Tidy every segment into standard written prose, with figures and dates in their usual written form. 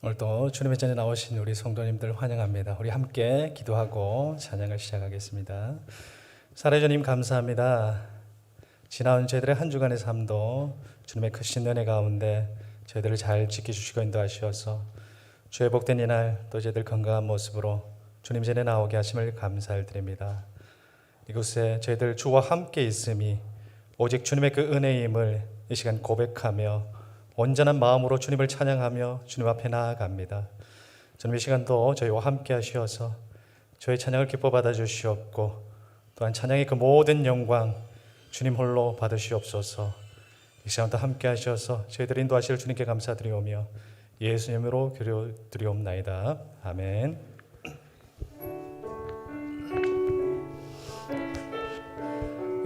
오늘 또 주님의 전에 나오신 우리 성도님들 환영합니다. 우리 함께 기도하고 찬양을 시작하겠습니다. 살아계신 주님 감사합니다. 지나온 저희들의 한 주간의 삶도 주님의 크신 은혜 가운데 저희들을 잘 지켜주시고 인도하시어서 주의 복된 이날 또 저희들 건강한 모습으로 주님 전에 나오게 하심을 감사를 드립니다. 이곳에 저희들 주와 함께 있음이 오직 주님의 그 은혜임을 이 시간 고백하며 온전한 마음으로 주님을 찬양하며 주님 앞에 나아갑니다. 주님 이 시간도 저희와 함께 하시어서 저희 찬양을 기뻐 받아주시옵고 또한 찬양의 그 모든 영광 주님 홀로 받으시옵소서. 이 시간도 함께 하셔서 저희들 인도하실 주님께 감사드리오며 예수님으로 기도드리옵나이다. 아멘.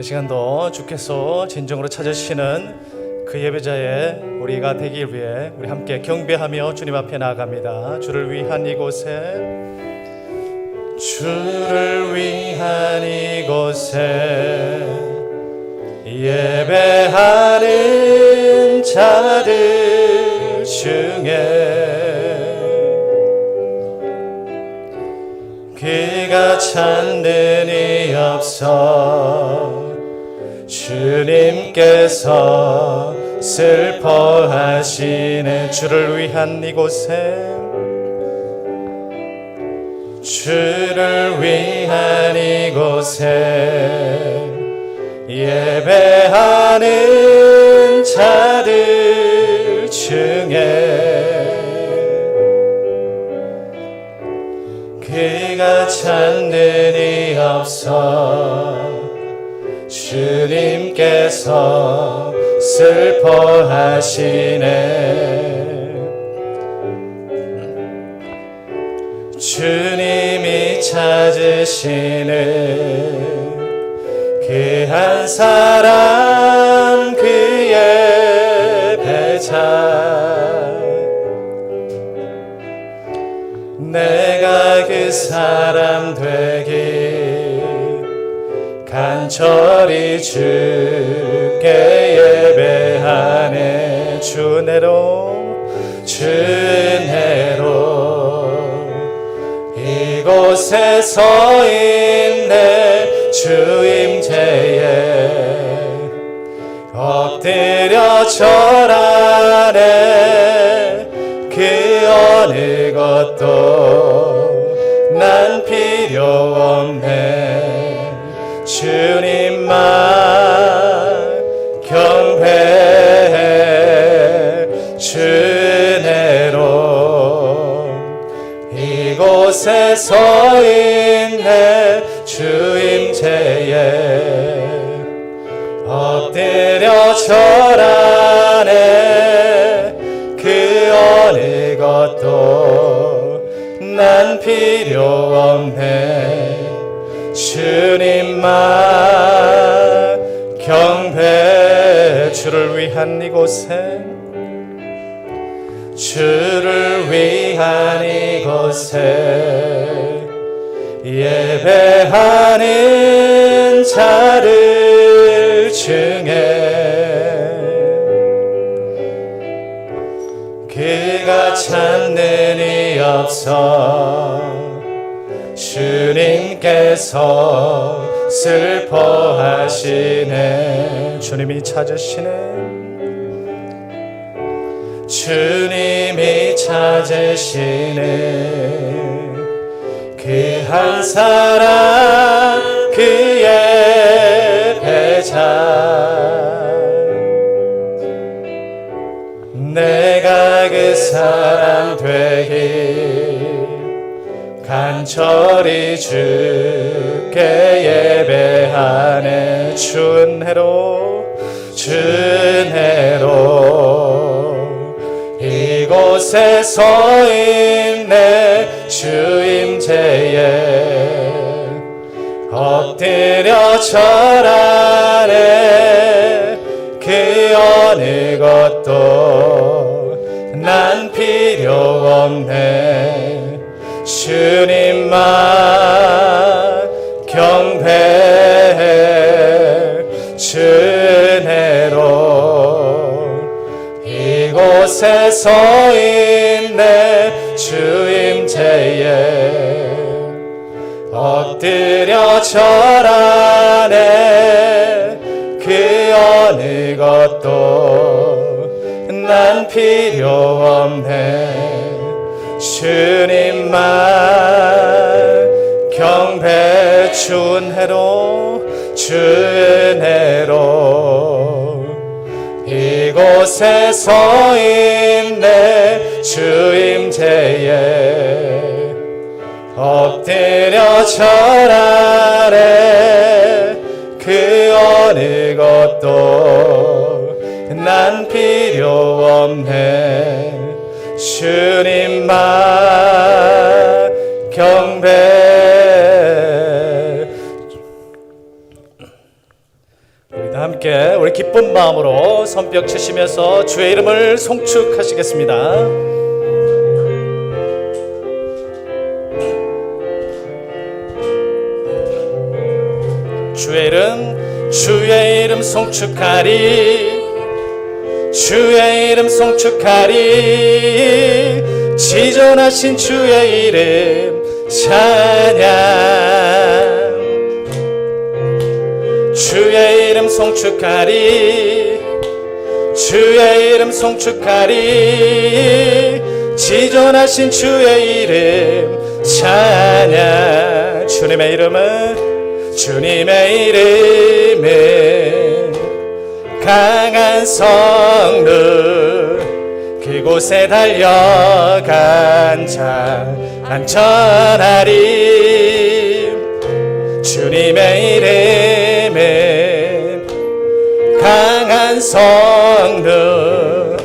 이 시간도 주께서 진정으로 찾으시는 그 예배자의 우리가 되기 위해 우리 함께 경배하며 주님 앞에 나아갑니다. 주를 위한 이곳에, 주를 위한 이곳에 예배하는 자들 중에 그가 찾는 이 없어 주님께서 슬퍼하시네. 주를 위한 이곳에, 주를 위한 이곳에 예배하는 자들 중에 그가 찾는 이 없어 주님께서 슬퍼하시네. 주님이 찾으시는 그 한 사람 그의 배자, 내가 그 사람 되기 간절히 주께 예배하네. 주내로 이곳에 서 있네. 주임제에 엎드려 절하네. 그 어느 것도 난 필요 없네. 주님만 경배해. 주내로 이곳에 서 있네. 주임제에 엎드려 절하네. 그 어느 것도 난 필요 없네. 주님만 경배해. 주를 위한 이곳에, 주를 위한 이곳에 예배하는 자들 중에 그가 찾는 이 없어 주님께서 슬퍼하시네. 주님이 찾으시네. 주님이 찾으시네. 그 한 사람 그의 배자, 내가 그 사람 되기 간절히 주께 예배하네. 주은혜로 이곳에 서 있네. 주임제에 엎드려 절하네. 그 어느 것도 난 필요 없네. 주님만 경배해. 주내로 이곳에 서 있네 주임제에 엎드려 절하네 그 어느 것도 난 필요 없네 주님만 경배 주 은혜로 주 은혜로 이곳에 서 있네 주임제에 엎드려 절하네 그 어느 것도 난 필요 없네 주님만 경배. 우리 다 함께 우리 기쁜 마음으로 손뼉 치시면서 주의 이름을 송축하시겠습니다. 주의 이름 송축하리 주의 이름 송축하리 지존하신 주의 이름 찬양 주의 이름 송축하리 주의 이름 송축하리 지존하신 주의 이름 찬양 주님의 이름은 강한 성루 그곳에 달려간 자 안전하리 주님의 이름은 강한 성루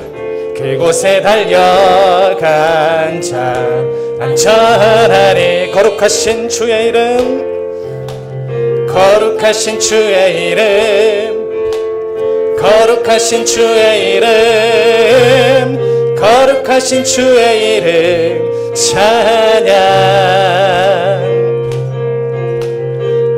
그곳에 달려간 자 안전하리 거룩하신 주의 이름 거룩하신 주의 이름 거룩하신 주의 이름 거룩하신 주의 이름 찬양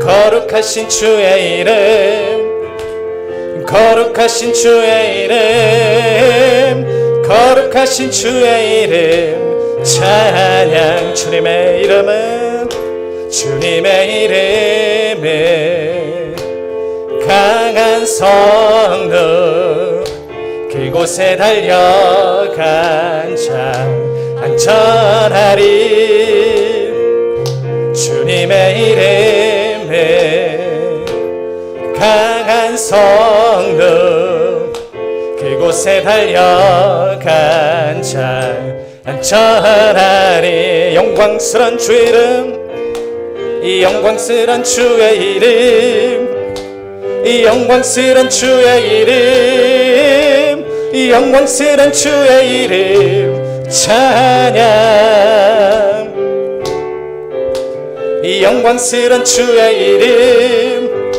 거룩하신 주의 이름 거룩하신 주의 이름 거룩하신 주의 이름 찬양 주님의 이름은 강한 성루 그곳에 달려간 자 안전하리 주님의 이름은 강한 성루 그곳에 달려간 자 안전하리 영광스런 주의 이름 이 영광스런 주의 이름 이 영광스런 주의 이름 이 영광스런 주의 이름 찬양 이 영광스런 주의 이름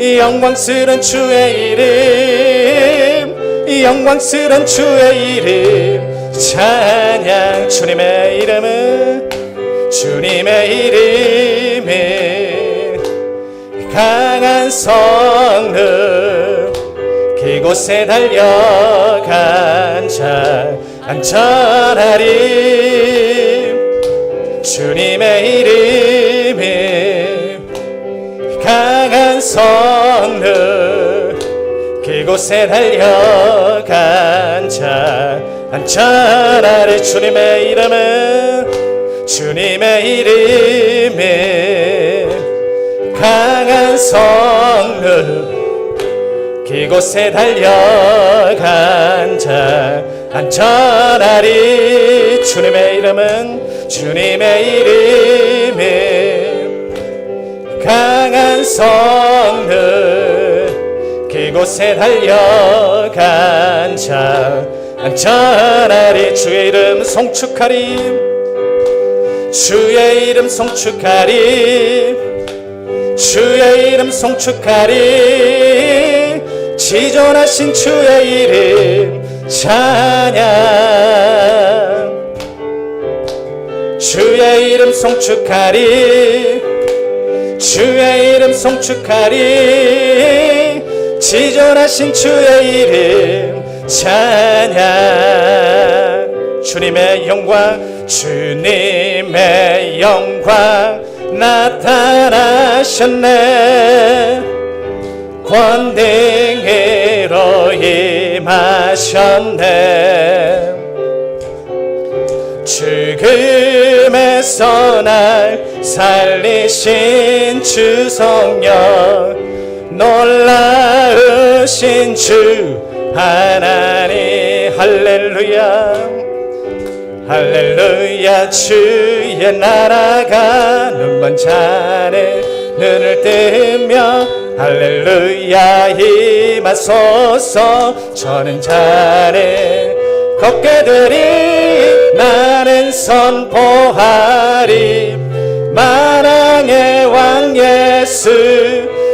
이 영광스런 주의 이름 이 영광스런 주의 이름 찬양 주님의 이름은 강한 성루 그곳에 달려간 자 안전하리 주님의 이름은 강한 성루 그곳에 달려간 자 안전하리 주님의 이름은 강한 성루 그곳에 달려간 자 안전하리 주님의 이름은 강한 성루 그곳에 달려간 자 안전하리 주의 이름 송축하리 주의 이름 송축하리 주의 이름 송축하리 지존하신 주의 이름 찬양 주의 이름 송축하리 주의 이름 송축하리 지존하신 주의 이름 찬양 주님의 영광, 주님의 영광 나타나셨네. 권능으로 임하셨네. 죽음에서 날 살리신 주 성령, 놀라우신 주 하나님. 할렐루야 할렐루야. 주의 나라가 눈먼 자는 눈을 뜨며 할렐루야 임하소서. 저는 자는 걷게 되리. 나는 선포하리. 만왕의 왕 예수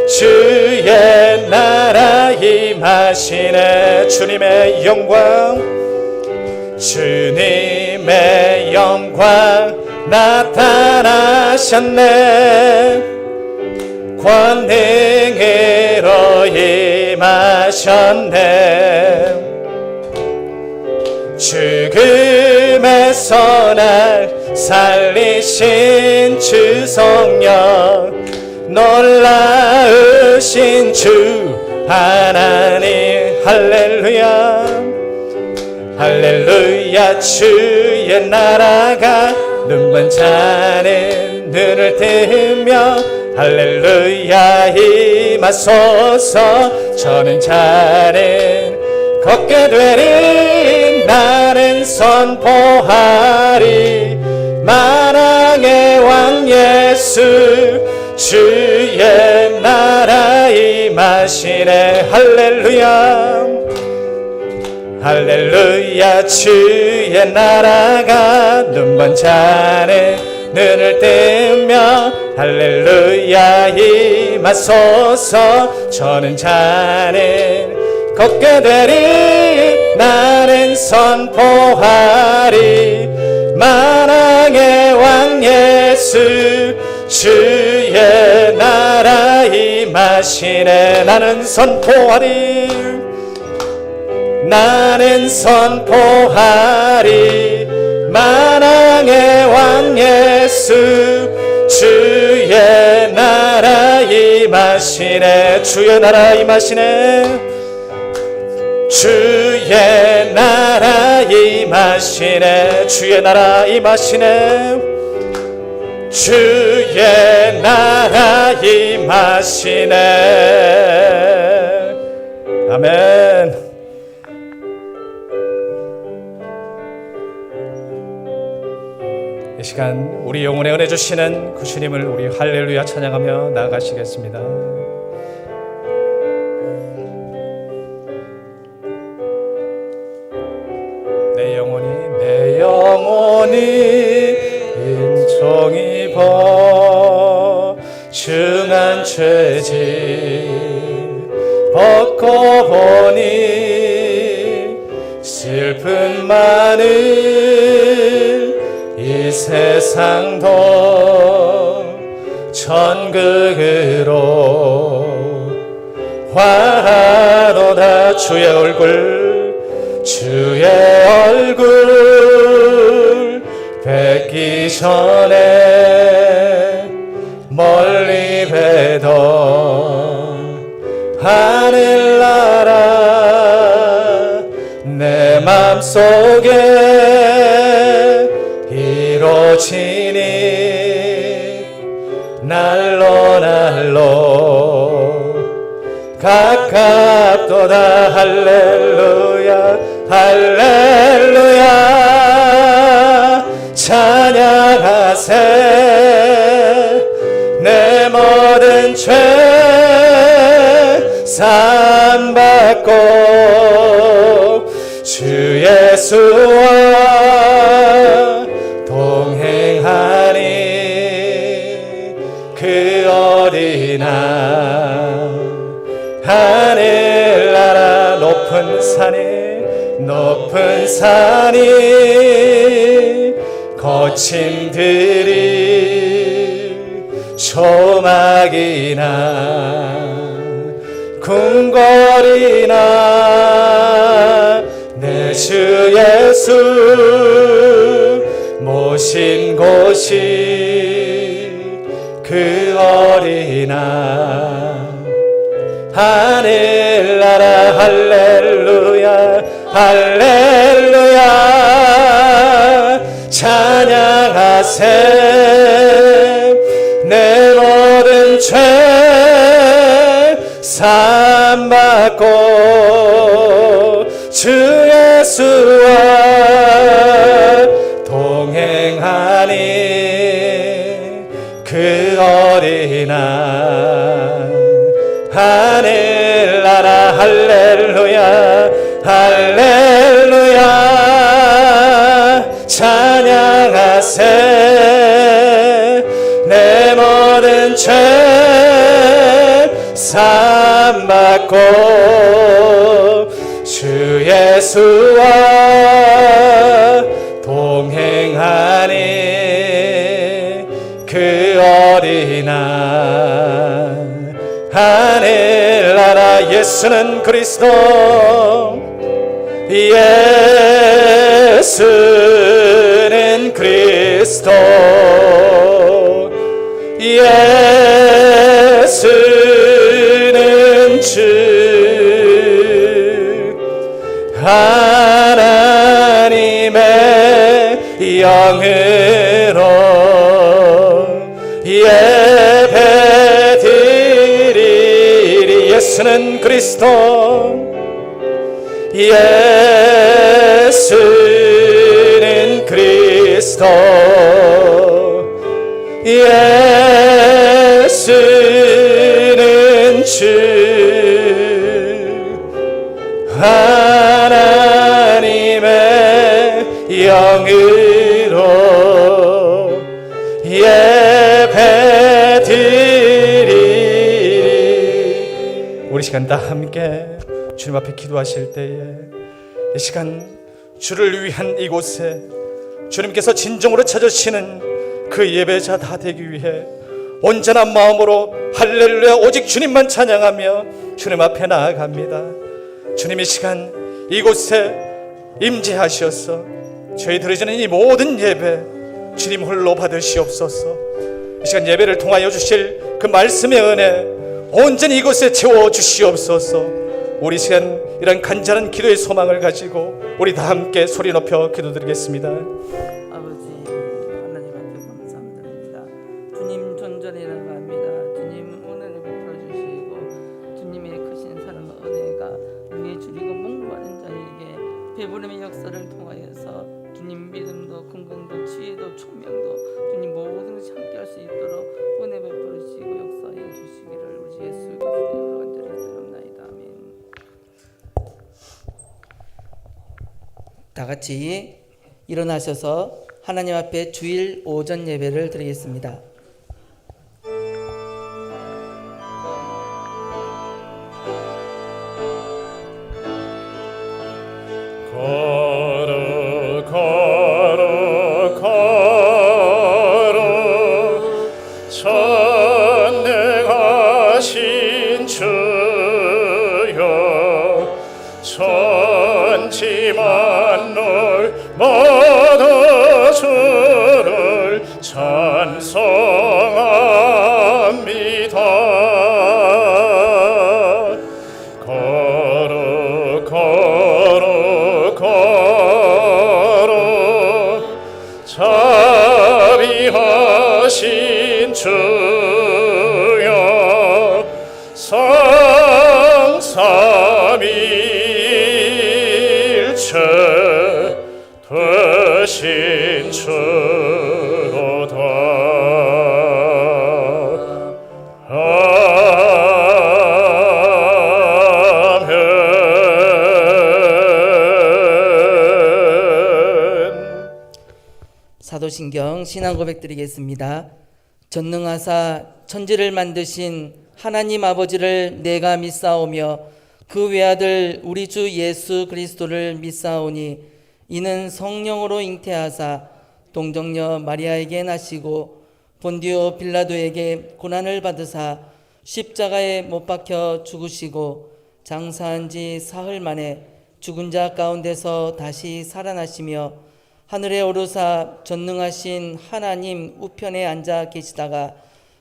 주의 나라 임하시네. 주님의 영광, 주님의 영광 나타나셨네. 권능으로 임하셨네. 죽음에서 날 살리신 주 성령, 놀라우신 주 하나님. 할렐루야 할렐루야. 주의 나라가 눈먼 자는 눈을 뜨며 할렐루야 임하소서. 저는 자는 걷게 되리. 나는 선포하리. 만왕의 왕 예수 주의 나라 임하시네. 할렐루야 할렐루야. 주의 나라가 눈먼 자는 눈을 뜨며 할렐루야 임하소서. 저는 자는 걷게 되리. 나는 선포하리. 만왕의 왕 예수 주의 나라 임하시네. 나는 선포하리. 나는 선포하리. 만왕의 왕 예수 주의 나라 임하시네. 주의 나라 임하시네. 주의 나라 임하시네. 주의 나라 임하시네. 주의 나라 임하시네. 아멘. 이 시간 우리 영혼에 은혜 주시는 그 주님을 우리 할렐루야 찬양하며 나아가시겠습니다. 내 영혼이 인종 입어 중한 죄짐 벗고 보니 슬픈 많은 이 세상도 천국으로 화하도다. 주의 얼굴 뵙기 전에 멀리 뵈던 하늘나라 내 맘속에 이루어지니 날로 가깝도다. 할렐루야 할렐루야 찬양하세. 내 모든 죄 사함받고 주 예수와 동행하니 그 어디나 하늘나라 높은 산이 거친들이 조막이나 궁궐이나 내 주 예수 오신 그 어린아 하늘나라 할렐루야 할렐루야 찬양하세 내 모든 죄 사함받고 주 예수와 동행하니 그 어린아 하늘나라 할렐루야 할렐루야 찬양하세 내 모든 죄 사함받고 주 예수와 동행하니 그 어린아 하늘나라 예수는 그리스도 예수는 그리스도 예수는 주 하나님의 영으로 예배드리리 예수는 그리스도 예수는 그리스도 예수는 주 하나님의 영으로 예배드리리. 우리 시간 다 함께 주님 앞에 기도하실 때에 이 시간 주를 위한 이곳에 주님께서 진정으로 찾으시는 그 예배자 다 되기 위해 온전한 마음으로 할렐루야 오직 주님만 찬양하며 주님 앞에 나아갑니다. 주님 이 시간 이곳에 임재하셔서 저희들이 드리는 이 모든 예배 주님 홀로 받으시옵소서. 이 시간 예배를 통하여 주실 그 말씀의 은혜 온전히 이곳에 채워주시옵소서. 우리 시간 이런 간절한 기도의 소망을 가지고 우리 다 함께 소리 높여 기도드리겠습니다. 아버지 하나님 앞에 감사드립니다. 주님 존전이 나갑니다. 주님 은혜를 베풀어 주시고 주님의 크신 사랑과 은혜가 우리의 줄이고 목마른 자에게 배부름의 역사를 통하여서 주님 믿음도 건강도 지혜도 총명도 주님 모든 것이 함께할 수 있도록 은혜 베풀어 주시고 역사해 주시기를 우리 예수 그리스도의 간절히 기도합나이다. 아멘. 다 같이 일어나셔서 하나님 앞에 주일 오전 예배를 드리겠습니다. 걸어 걸어 걸어 전능하신 주여 천지 만물 모두 주를 찬송합니다. 걸어 걸어 걸어 자비하신 주여 성삼일체 되신 주로다. 사도신경 신앙 고백 드리겠습니다. 전능하사 천지를 만드신 하나님 아버지를 내가 믿사오며 그 외아들 우리 주 예수 그리스도를 믿사오니 이는 성령으로 잉태하사 동정녀 마리아에게 나시고 본디오 빌라도에게 고난을 받으사 십자가에 못 박혀 죽으시고 장사한 지 사흘 만에 죽은 자 가운데서 다시 살아나시며 하늘에 오르사 전능하신 하나님 우편에 앉아 계시다가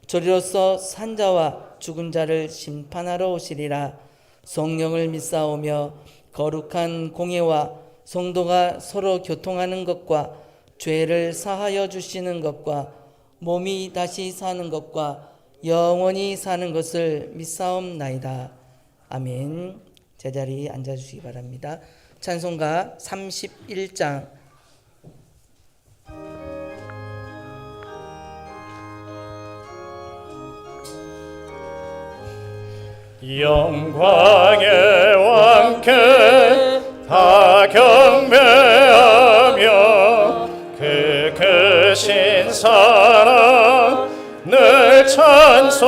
저리로서 산자와 죽은 자를 심판하러 오시리라. 성령을 믿사오며 거룩한 공예와 성도가 서로 교통하는 것과 죄를 사하여 주시는 것과 몸이 다시 사는 것과 영원히 사는 것을 믿사옵나이다. 아멘. 제자리에 앉아주시기 바랍니다. 찬송가 31장. 영광의 왕께 다 경배하며 그 크신 사랑 늘 찬송하라.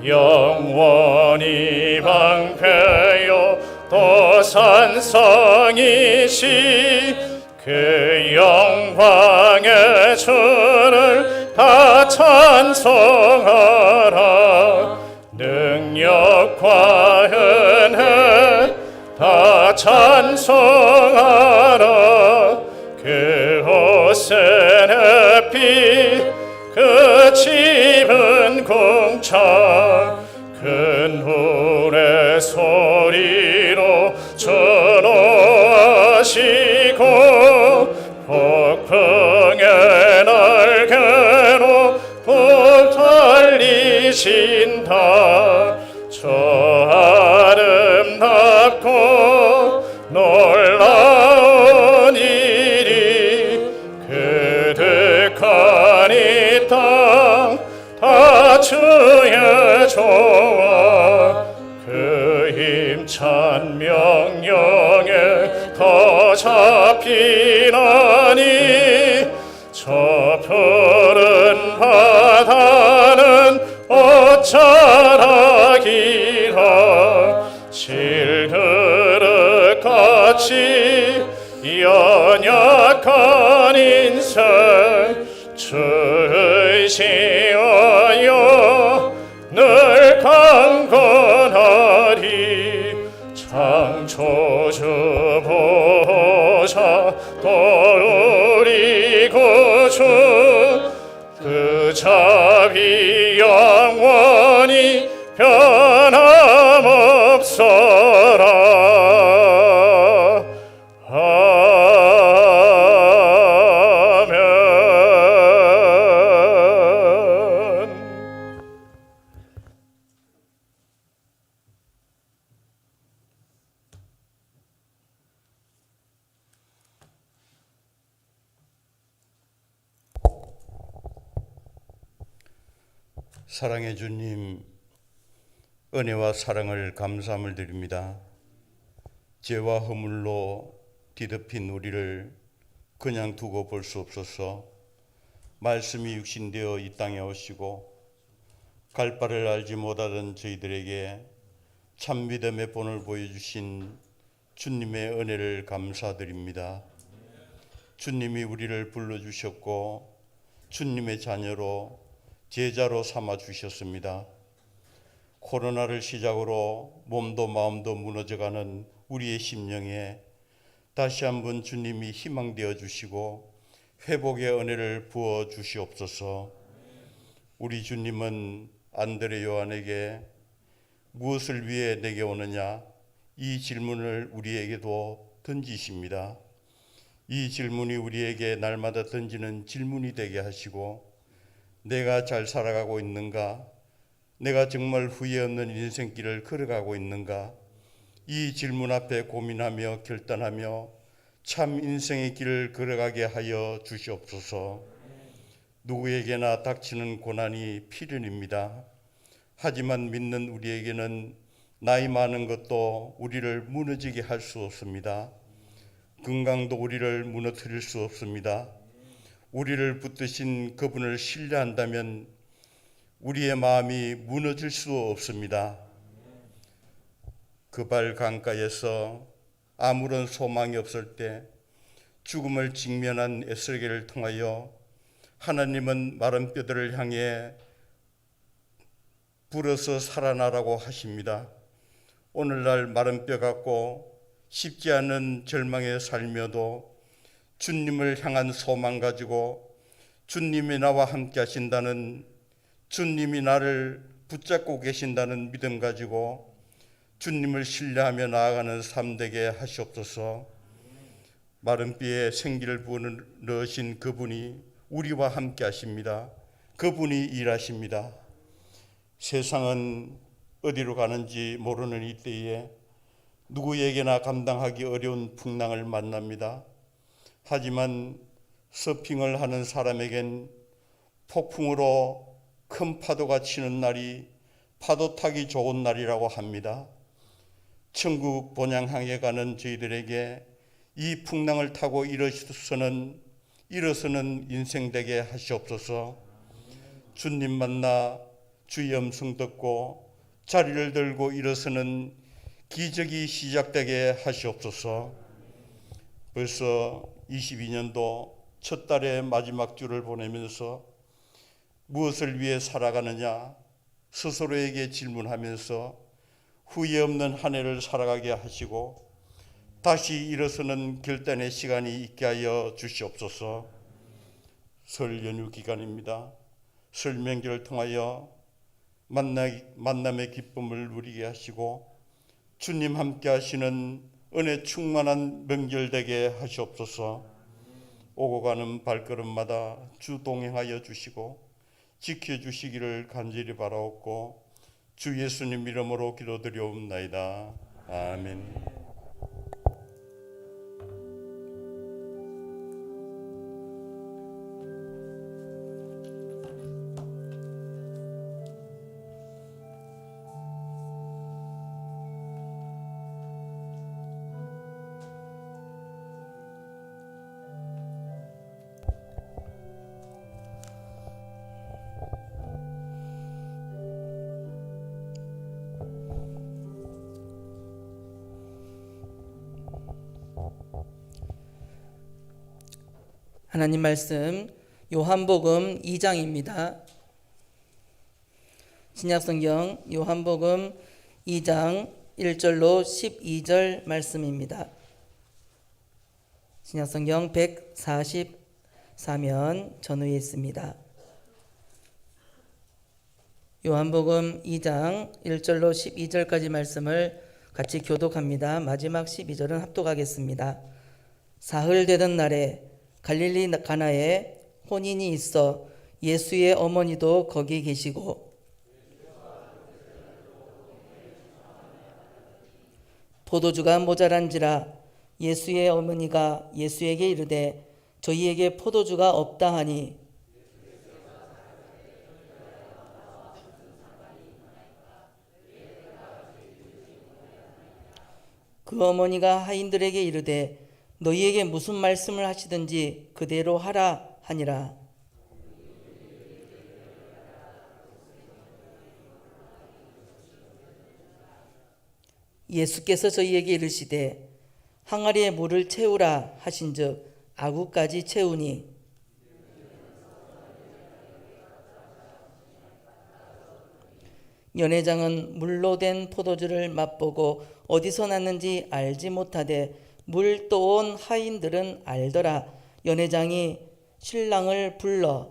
영원히 방패요 또 산성이시 그 영광의 주를 다 찬송하라. 능력과 은혜 다 찬송하라. 그 옷은 햇빛 그 집은 궁창 큰 울의 소리로 전호하시고 폭풍의 날개로 달리신다. 저 아름답고 놀라운 일이 그득한 이 땅 다 주의 조와 그 힘찬 명령에 더 잡히나니 저 푸른 바다는 어쩌라기라. 질그릇같이 연약한 인생 주 의지하여 늘 강건하리. 창조주 보호자 또 우리 구주 그 자비 영원히 변함없어라. 아멘. 사랑의 주님, 은혜와 사랑을 감사함을 드립니다. 죄와 허물로 뒤덮인 우리를 그냥 두고 볼 수 없어서 말씀이 육신되어 이 땅에 오시고 갈 바를 알지 못하던 저희들에게 참 믿음의 본을 보여주신 주님의 은혜를 감사드립니다. 주님이 우리를 불러주셨고 주님의 자녀로 제자로 삼아 주셨습니다. 코로나를 시작으로 몸도 마음도 무너져가는 우리의 심령에 다시 한번 주님이 희망되어 주시고 회복의 은혜를 부어 주시옵소서. 우리 주님은 안드레 요한에게 무엇을 위해 내게 오느냐 이 질문을 우리에게도 던지십니다. 이 질문이 우리에게 날마다 던지는 질문이 되게 하시고 내가 잘 살아가고 있는가? 내가 정말 후회 없는 인생길을 걸어가고 있는가? 이 질문 앞에 고민하며 결단하며 참 인생의 길을 걸어가게 하여 주시옵소서. 누구에게나 닥치는 고난이 필연입니다. 하지만 믿는 우리에게는 나이 많은 것도 우리를 무너지게 할 수 없습니다. 건강도 우리를 무너뜨릴 수 없습니다. 우리를 붙드신 그분을 신뢰한다면 우리의 마음이 무너질 수 없습니다. 그발 강가에서 아무런 소망이 없을 때 죽음을 직면한 에스겔을 통하여 하나님은 마른 뼈들을 향해 불어서 살아나라고 하십니다. 오늘날 마른 뼈 같고 쉽지 않은 절망에 살며도 주님을 향한 소망 가지고 주님이 나와 함께 하신다는, 주님이 나를 붙잡고 계신다는 믿음 가지고 주님을 신뢰하며 나아가는 삶 되게 하시옵소서. 마른 뼈에 생기를 부어넣으신 그분이 우리와 함께 하십니다. 그분이 일하십니다. 세상은 어디로 가는지 모르는 이때에 누구에게나 감당하기 어려운 풍랑을 만납니다. 하지만 서핑을 하는 사람에겐 폭풍으로 큰 파도가 치는 날이 파도 타기 좋은 날이라고 합니다. 천국 본향 향해 가는 저희들에게 이 풍랑을 타고 일어서는 인생 되게 하시옵소서. 주님 만나 주의 음성 듣고 자리를 들고 일어서는 기적이 시작되게 하시옵소서. 벌써 22년도 첫 달의 마지막 주를 보내면서 무엇을 위해 살아가느냐 스스로에게 질문하면서 후회 없는 한 해를 살아가게 하시고 다시 일어서는 결단의 시간이 있게 하여 주시옵소서. 설 연휴 기간입니다. 설 명절을 통하여 만남의 기쁨을 누리게 하시고 주님 함께 하시는 은혜 충만한 명절 되게 하시옵소서. 오고 가는 발걸음마다 주 동행하여 주시고 지켜주시기를 간절히 바라옵고 주 예수님 이름으로 기도드리옵나이다. 아멘. 하나님 말씀 요한복음 2장입니다. 신약성경 요한복음 2장 1절로 12절 말씀입니다. 신약성경 144면 전후에 있습니다. 요한복음 2장 1절로 12절까지 말씀을 같이 교독합니다. 마지막 12절은 합독하겠습니다. 사흘 되던 날에 갈릴리 가나에 혼인이 있어 예수의 어머니도 거기 계시고 포도주가 모자란지라 예수의 어머니가 예수에게 이르되 저희에게 포도주가 없다 하니 그 어머니가 하인들에게 이르되 너희에게 무슨 말씀을 하시든지 그대로 하라 하니라. 예수께서 저희에게 이르시되 항아리에 물을 채우라 하신즉 아구까지 채우니 연회장은 물로 된 포도주를 맛보고 어디서 났는지 알지 못하되 물 떠온 하인들은 알더라. 연회장이 신랑을 불러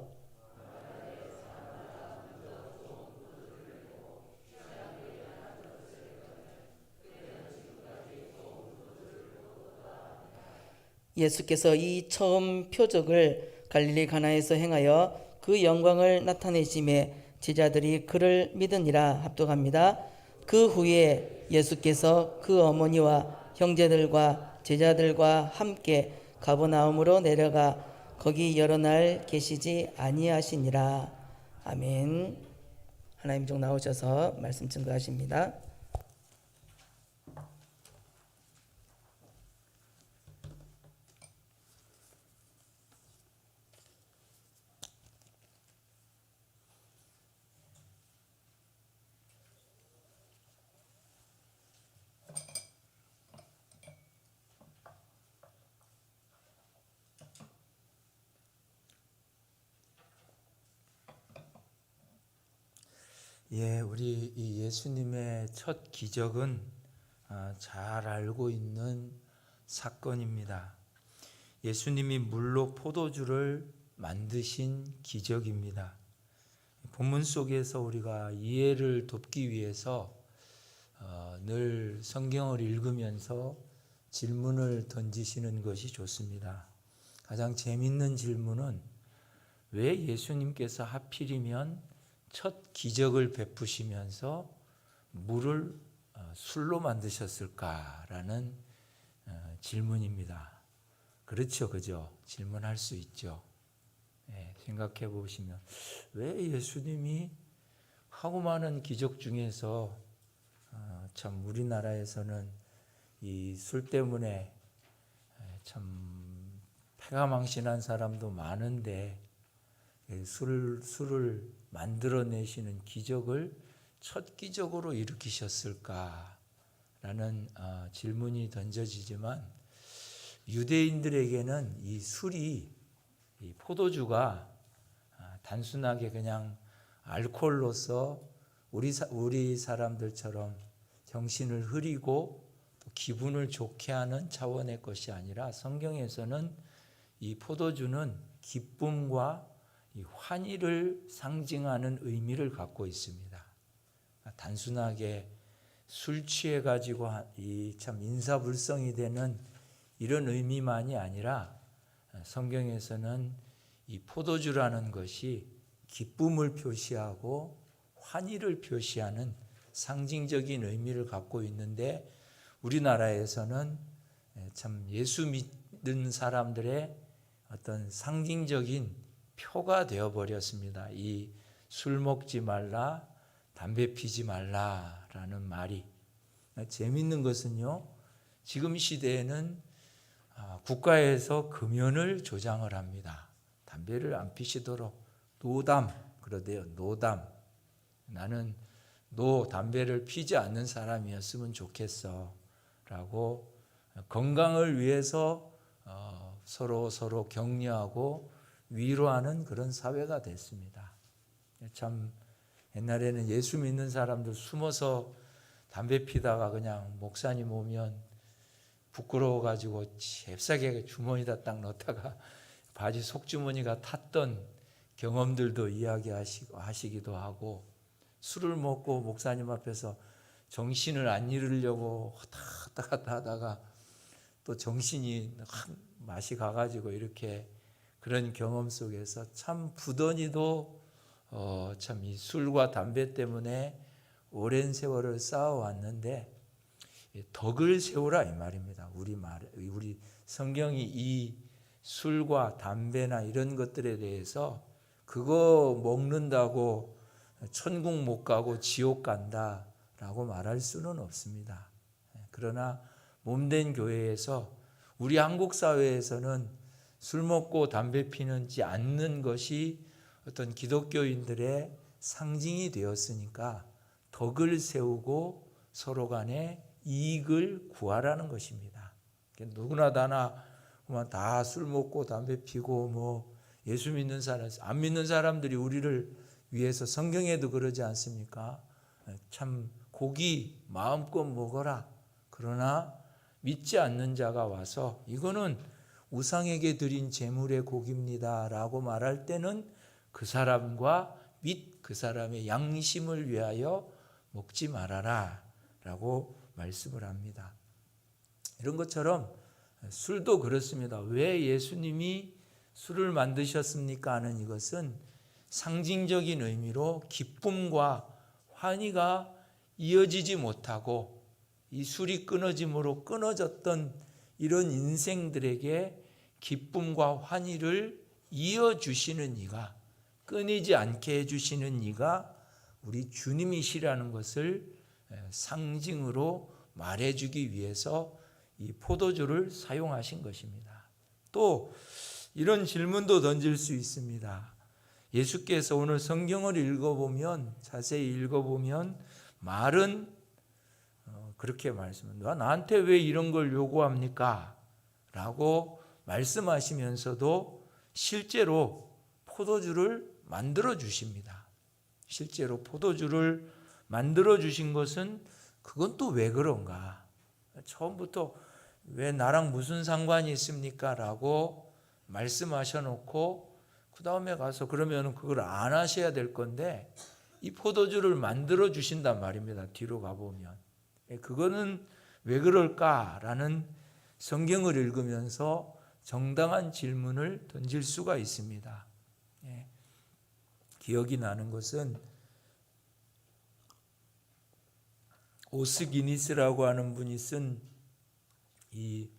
예수께서 이 처음 표적을 갈릴리 가나에서 행하여 그 영광을 나타내심에 제자들이 그를 믿으니라. 합독합니다. 그 후에 예수께서 그 어머니와 형제들과 제자들과 함께 가버나움으로 내려가 거기 여러 날 계시지 아니하시니라. 아멘. 하나님 종 나오셔서 말씀 증거하십니다. 예, 우리 이 예수님의 첫 기적은 잘 알고 있는 사건입니다. 예수님이 물로 포도주를 만드신 기적입니다. 본문 속에서 우리가 이해를 돕기 위해서 늘 성경을 읽으면서 질문을 던지시는 것이 좋습니다. 가장 재밌는 질문은 왜 예수님께서 하필이면 첫 기적을 베푸시면서 물을 술로 만드셨을까라는 질문입니다. 그렇죠, 그죠? 질문할 수 있죠. 생각해 보시면 왜 예수님이 하고 많은 기적 중에서 참 우리나라에서는 이 술 때문에 참 패가 망신한 사람도 많은데 술을 만들어내시는 기적을 첫 기적으로 일으키셨을까라는 질문이 던져지지만 유대인들에게는 이 술이 이 포도주가 단순하게 그냥 알코올로서 우리 사람들처럼 정신을 흐리고 또 기분을 좋게 하는 차원의 것이 아니라 성경에서는 이 포도주는 기쁨과 이 환희를 상징하는 의미를 갖고 있습니다. 단순하게 술 취해 가지고 이 참 인사불성이 되는 이런 의미만이 아니라 성경에서는 이 포도주라는 것이 기쁨을 표시하고 환희를 표시하는 상징적인 의미를 갖고 있는데 우리나라에서는 참 예수 믿는 사람들의 어떤 상징적인 표가 되어 버렸습니다. 이 술 먹지 말라, 담배 피지 말라라는 말이. 재밌는 것은요, 지금 시대에는 국가에서 금연을 조장을 합니다. 담배를 안 피시도록 노담 그러대요. 노담. 나는 담배를 피지 않는 사람이었으면 좋겠어 라고 건강을 위해서 서로 격려하고 위로하는 그런 사회가 됐습니다. 참 옛날에는 예수 믿는 사람들 숨어서 담배 피다가 그냥 목사님 오면 부끄러워가지고 잽싸게 주머니에다 딱 넣다가 바지 속주머니가 탔던 경험들도 이야기하시기도 하고 술을 먹고 목사님 앞에서 정신을 안 잃으려고 왔다 갔다 하다가 또 정신이 맛이 가가지고 이렇게 그런 경험 속에서 참 부더니도 참 이 술과 담배 때문에 오랜 세월을 쌓아왔는데 덕을 세우라 이 말입니다. 우리 성경이 이 술과 담배나 이런 것들에 대해서 그거 먹는다고 천국 못 가고 지옥 간다라고 말할 수는 없습니다. 그러나 몸된 교회에서 우리 한국 사회에서는 술 먹고 담배 피는지 않는 것이 어떤 기독교인들의 상징이 되었으니까 덕을 세우고 서로 간에 이익을 구하라는 것입니다. 누구나 다나 다 술 먹고 담배 피고 뭐 예수 믿는 사람, 안 믿는 사람들이 우리를 위해서 성경에도 그러지 않습니까? 참 고기 마음껏 먹어라. 그러나 믿지 않는 자가 와서 이거는 우상에게 드린 제물의 고기입니다 라고 말할 때는 그 사람과 및 그 사람의 양심을 위하여 먹지 말아라 라고 말씀을 합니다. 이런 것처럼 술도 그렇습니다. 왜 예수님이 술을 만드셨습니까 하는 이것은 상징적인 의미로 기쁨과 환희가 이어지지 못하고 이 술이 끊어짐으로 끊어졌던 이런 인생들에게 기쁨과 환희를 이어주시는 이가, 끊이지 않게 해주시는 이가 우리 주님이시라는 것을 상징으로 말해주기 위해서 이 포도주를 사용하신 것입니다. 또 이런 질문도 던질 수 있습니다. 예수께서 오늘 성경을 읽어보면, 자세히 읽어보면 말은 그렇게 말씀합니다. 나한테 왜 이런 걸 요구합니까? 라고 말씀하시면서도 실제로 포도주를 만들어 주십니다. 실제로 포도주를 만들어 주신 것은 그건 또 왜 그런가? 처음부터 왜 나랑 무슨 상관이 있습니까? 라고 말씀하셔놓고 그 다음에 가서 그러면 그걸 안 하셔야 될 건데 이 포도주를 만들어 주신단 말입니다. 뒤로 가보면. 그거는 왜 그럴까라는 성경을 읽으면서 정당한 질문을 던질 수가 있습니다. 기억이 나는 것은 오스 기니스라고 하는 분이 쓴 이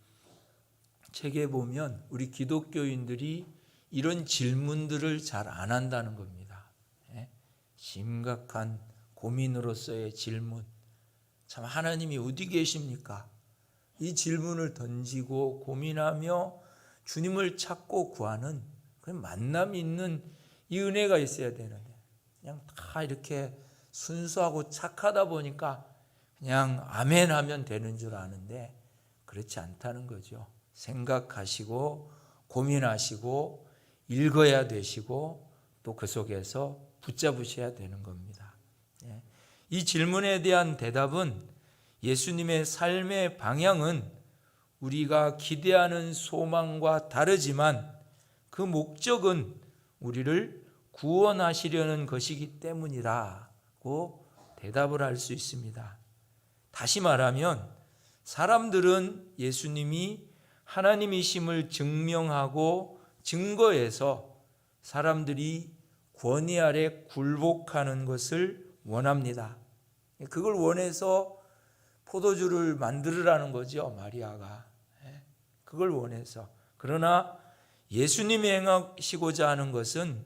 책에 보면 우리 기독교인들이 이런 질문들을 잘 안 한다는 겁니다. 심각한 고민으로서의 질문. 참 하나님이 어디 계십니까? 이 질문을 던지고 고민하며 주님을 찾고 구하는 그런 만남이 있는 이 은혜가 있어야 되는데 그냥 다 이렇게 순수하고 착하다 보니까 그냥 아멘 하면 되는 줄 아는데 그렇지 않다는 거죠. 생각하시고 고민하시고 읽어야 되시고 또 그 속에서 붙잡으셔야 되는 겁니다. 이 질문에 대한 대답은 예수님의 삶의 방향은 우리가 기대하는 소망과 다르지만 그 목적은 우리를 구원하시려는 것이기 때문이라고 대답을 할 수 있습니다. 다시 말하면 사람들은 예수님이 하나님이심을 증명하고 증거해서 사람들이 권위 아래 굴복하는 것을 원합니다. 그걸 원해서 포도주를 만들으라는 거죠, 마리아가. 그걸 원해서. 그러나 예수님이 행하시고자 하는 것은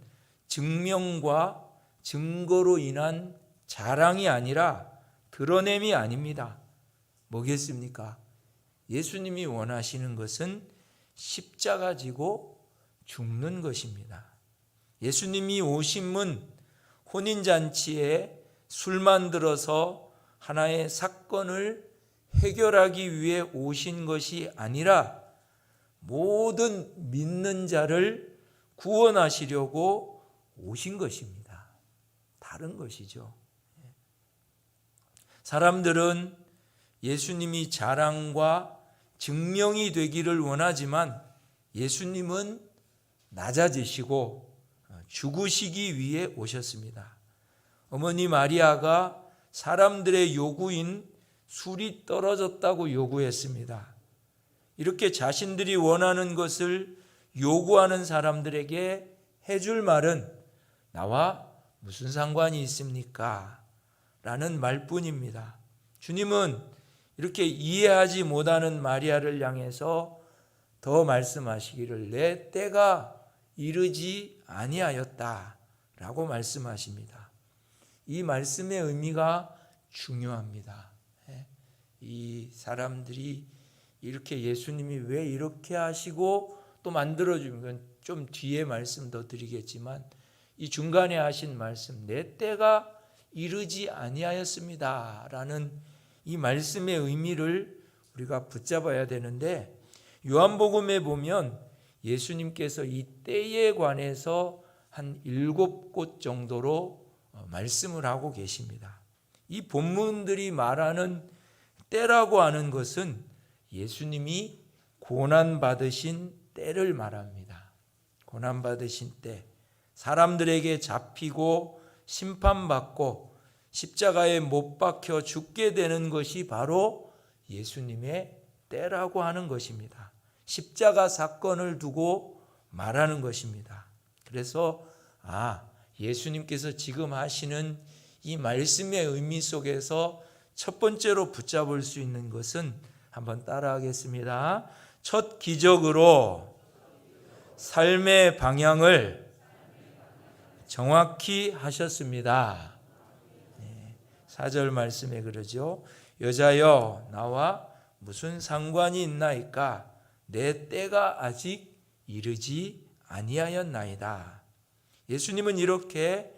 증명과 증거로 인한 자랑이 아니라 드러냄이 아닙니다. 뭐겠습니까? 예수님이 원하시는 것은 십자가 지고 죽는 것입니다. 예수님이 오심은 혼인잔치에 술 만들어서 하나의 사건을 해결하기 위해 오신 것이 아니라 모든 믿는 자를 구원하시려고 오신 것입니다. 다른 것이죠. 사람들은 예수님이 자랑과 증명이 되기를 원하지만 예수님은 낮아지시고 죽으시기 위해 오셨습니다. 어머니 마리아가 사람들의 요구인 술이 떨어졌다고 요구했습니다. 이렇게 자신들이 원하는 것을 요구하는 사람들에게 해줄 말은 나와 무슨 상관이 있습니까? 라는 말뿐입니다. 주님은 이렇게 이해하지 못하는 마리아를 향해서 더 말씀하시기를 내 때가 이르지 아니하였다 라고 말씀하십니다. 이 말씀의 의미가 중요합니다. 이 사람들이 이렇게 예수님이 왜 이렇게 하시고 또 만들어주면 좀 뒤에 말씀 더 드리겠지만 이 중간에 하신 말씀 내 때가 이르지 아니하였습니다 라는 이 말씀의 의미를 우리가 붙잡아야 되는데 요한복음에 보면 예수님께서 이 때에 관해서 한 7곳 정도로 말씀을 하고 계십니다. 이 본문들이 말하는 때라고 하는 것은 예수님이 고난받으신 때를 말합니다. 고난받으신 때, 사람들에게 잡히고 심판받고 십자가에 못 박혀 죽게 되는 것이 바로 예수님의 때라고 하는 것입니다. 십자가 사건을 두고 말하는 것입니다. 그래서 예수님께서 지금 하시는 이 말씀의 의미 속에서 첫 번째로 붙잡을 수 있는 것은 한번 따라하겠습니다. 첫 기적으로 삶의 방향을 정확히 하셨습니다. 4절 말씀에 그러죠. 여자여 나와 무슨 상관이 있나이까 내 때가 아직 이르지 아니하였나이다. 예수님은 이렇게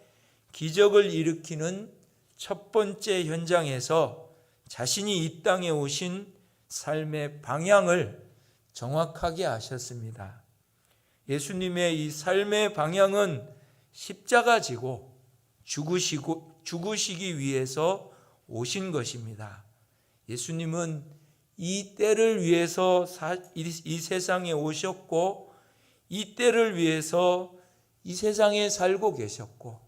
기적을 일으키는 첫 번째 현장에서 자신이 이 땅에 오신 삶의 방향을 정확하게 하셨습니다. 예수님의 이 삶의 방향은 십자가 지고 죽으시기 위해서 오신 것입니다. 예수님은 이 때를 위해서 이 세상에 오셨고 이 때를 위해서 이 세상에 살고 계셨고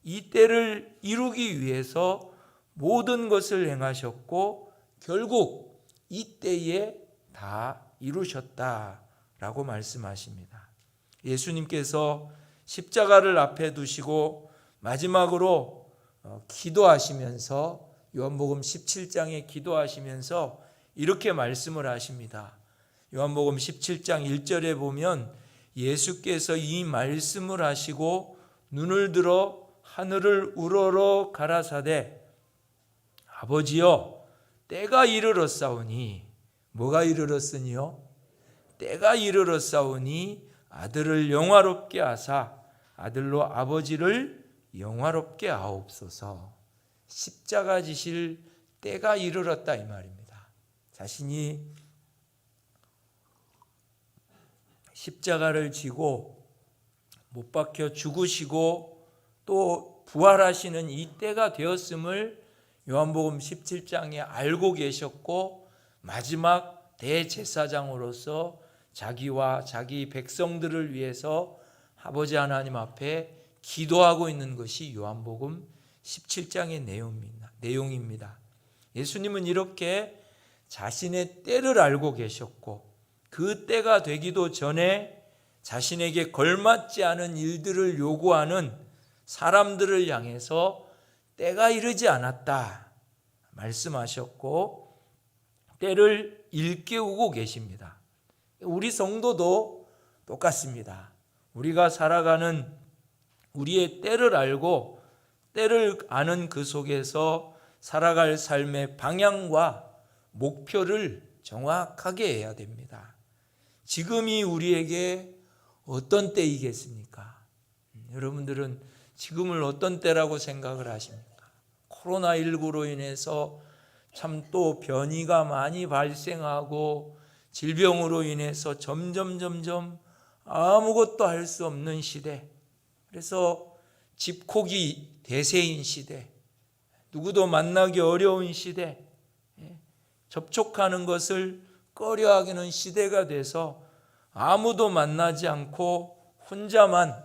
이 때를 이루기 위해서 모든 것을 행하셨고 결국 이 때에 다 이루셨다라고 말씀하십니다. 예수님께서 십자가를 앞에 두시고 마지막으로 기도하시면서 요한복음 17장에 기도하시면서 이렇게 말씀을 하십니다. 요한복음 17장 1절에 보면 예수께서 이 말씀을 하시고 눈을 들어 하늘을 우러러 가라사대 아버지여 때가 이르렀사오니 뭐가 이르렀으니요? 때가 이르렀사오니 아들을 영화롭게 하사 아들로 아버지를 영화롭게 하옵소서. 십자가 지실 때가 이르렀다 이 말입니다. 자신이 십자가를 지고 못 박혀 죽으시고 또 부활하시는 이 때가 되었음을 요한복음 17장에 알고 계셨고 마지막 대제사장으로서 자기와 자기 백성들을 위해서 아버지 하나님 앞에 기도하고 있는 것이 요한복음 17장의 내용입니다. 예수님은 이렇게 자신의 때를 알고 계셨고 그 때가 되기도 전에 자신에게 걸맞지 않은 일들을 요구하는 사람들을 향해서 때가 이르지 않았다 말씀하셨고 때를 일깨우고 계십니다. 우리 성도도 똑같습니다. 우리가 살아가는 우리의 때를 알고 때를 아는 그 속에서 살아갈 삶의 방향과 목표를 정확하게 해야 됩니다. 지금이 우리에게 어떤 때이겠습니까? 여러분들은 지금을 어떤 때라고 생각을 하십니까? 코로나19로 인해서 참 또 변이가 많이 발생하고 질병으로 인해서 점점 아무것도 할 수 없는 시대, 그래서 집콕이 대세인 시대, 누구도 만나기 어려운 시대, 접촉하는 것을 꺼려하기는 시대가 돼서 아무도 만나지 않고 혼자만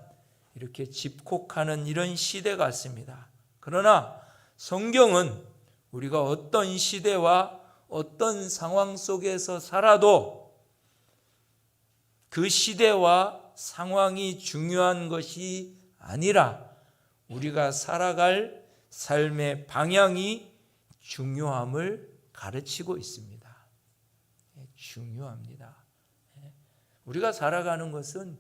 이렇게 집콕하는 이런 시대 같습니다. 그러나 성경은 우리가 어떤 시대와 어떤 상황 속에서 살아도 그 시대와 상황이 중요한 것이 아니라 우리가 살아갈 삶의 방향이 중요함을 가르치고 있습니다. 중요합니다. 우리가 살아가는 것은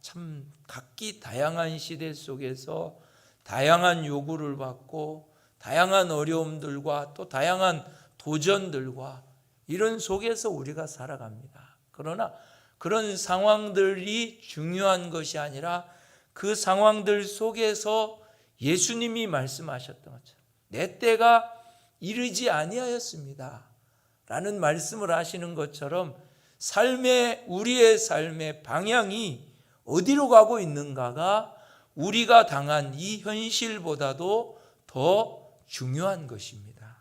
참 각기 다양한 시대 속에서 다양한 요구를 받고 다양한 어려움들과 또 다양한 도전들과 이런 속에서 우리가 살아갑니다. 그러나 그런 상황들이 중요한 것이 아니라 그 상황들 속에서 예수님이 말씀하셨던 것처럼 내 때가 이르지 아니하였습니다 라는 말씀을 하시는 것처럼 우리의 삶의 방향이 어디로 가고 있는가가 우리가 당한 이 현실보다도 더 중요한 것입니다.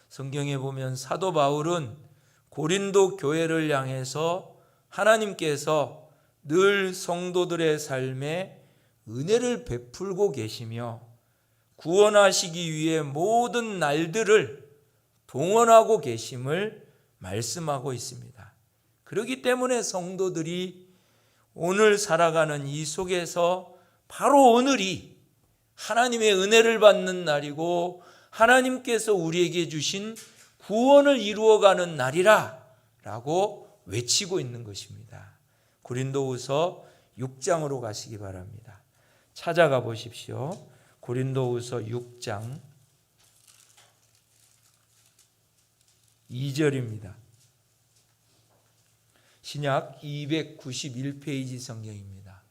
성경에 보면 사도 바울은 고린도 교회를 향해서 하나님께서 늘 성도들의 삶에 은혜를 베풀고 계시며 구원하시기 위해 모든 날들을 동원하고 계심을 말씀하고 있습니다. 그렇기 때문에 성도들이 오늘 살아가는 이 속에서 바로 오늘이 하나님의 은혜를 받는 날이고 하나님께서 우리에게 주신 구원을 이루어가는 날이라 라고 외치고 있는 것입니다. 고린도후서 6장으로 가시기 바랍니다. 찾아가 보십시오. 고린도후서 6장 2절입니다. 신약 291페이지 성경입니다.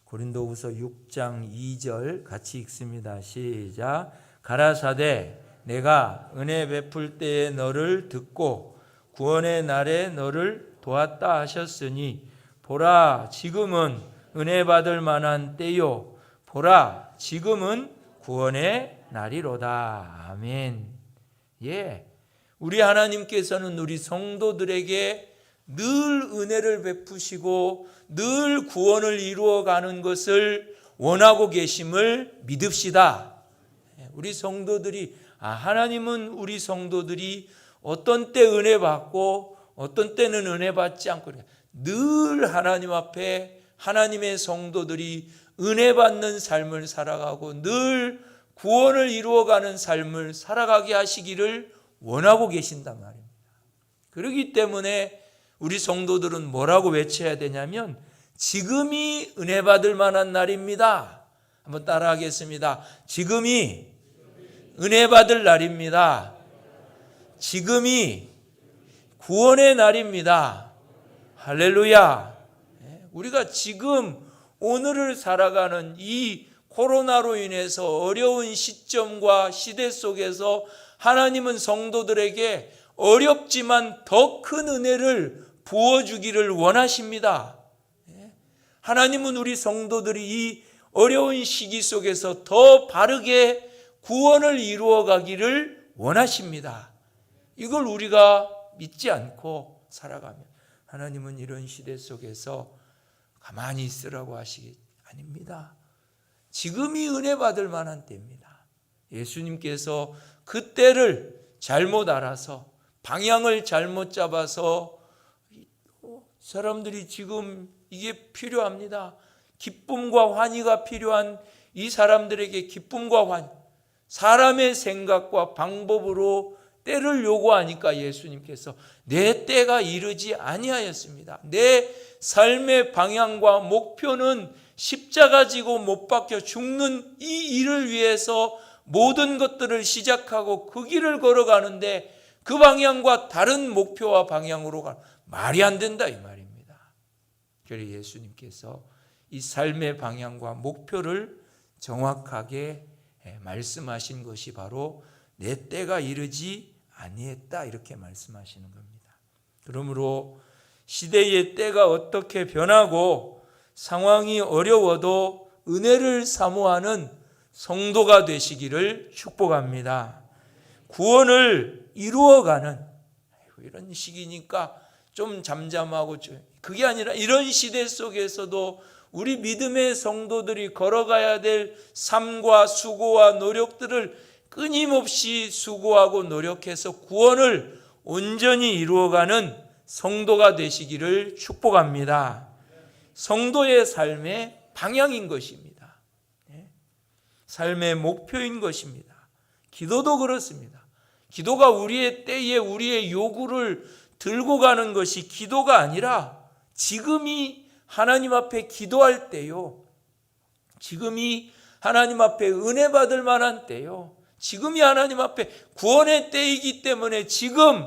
고린도후서 6장 2절 같이 읽습니다. 시작. 가라사대 내가 은혜 베풀 때에 너를 듣고 구원의 날에 너를 도왔다 하셨으니 보라 지금은 은혜 받을 만한 때요 보라 지금은 구원의 날이로다. 아멘. 예, 우리 하나님께서는 우리 성도들에게 늘 은혜를 베푸시고 늘 구원을 이루어가는 것을 원하고 계심을 믿읍시다. 우리 성도들이 하나님은 우리 성도들이 어떤 때 은혜 받고 어떤 때는 은혜 받지 않고 늘 하나님 앞에 하나님의 성도들이 은혜 받는 삶을 살아가고 늘 구원을 이루어가는 삶을 살아가게 하시기를 원하고 계신단 말입니다. 그렇기 때문에 우리 성도들은 뭐라고 외쳐야 되냐면 지금이 은혜 받을 만한 날입니다. 한번 따라하겠습니다. 지금이 은혜 받을 날입니다. 지금이 구원의 날입니다. 할렐루야. 우리가 지금 오늘을 살아가는 이 코로나로 인해서 어려운 시점과 시대 속에서 하나님은 성도들에게 어렵지만 더 큰 은혜를 부어주기를 원하십니다. 하나님은 우리 성도들이 이 어려운 시기 속에서 더 바르게 구원을 이루어 가기를 원하십니다. 이걸 우리가 믿지 않고 살아가면 하나님은 이런 시대 속에서 가만히 있으라고 하시기 아닙니다. 지금이 은혜 받을 만한 때입니다. 예수님께서 그 때를 잘못 알아서 방향을 잘못 잡아서 사람들이 지금 이게 필요합니다. 기쁨과 환희가 필요한 이 사람들에게 기쁨과 환희, 사람의 생각과 방법으로 때를 요구하니까 예수님께서 내 때가 이르지 아니하였습니다. 내 삶의 방향과 목표는 십자가 지고 못 박혀 죽는 이 일을 위해서 모든 것들을 시작하고 그 길을 걸어가는데 그 방향과 다른 목표와 방향으로 가 말이 안 된다 이 말입니다. 그래서 예수님께서 이 삶의 방향과 목표를 정확하게 말씀하신 것이 바로 내 때가 이르지 아니했다 이렇게 말씀하시는 겁니다. 그러므로 시대의 때가 어떻게 변하고 상황이 어려워도 은혜를 사모하는 성도가 되시기를 축복합니다. 구원을 이루어가는 이런 시기니까 좀 잠잠하고 그게 아니라 이런 시대 속에서도 우리 믿음의 성도들이 걸어가야 될 삶과 수고와 노력들을 끊임없이 수고하고 노력해서 구원을 온전히 이루어가는 성도가 되시기를 축복합니다. 성도의 삶의 방향인 것입니다. 삶의 목표인 것입니다. 기도도 그렇습니다. 기도가 우리의 때에 우리의 요구를 들고 가는 것이 기도가 아니라 지금이 하나님 앞에 기도할 때요. 지금이 하나님 앞에 은혜 받을 만한 때요. 지금이 하나님 앞에 구원의 때이기 때문에 지금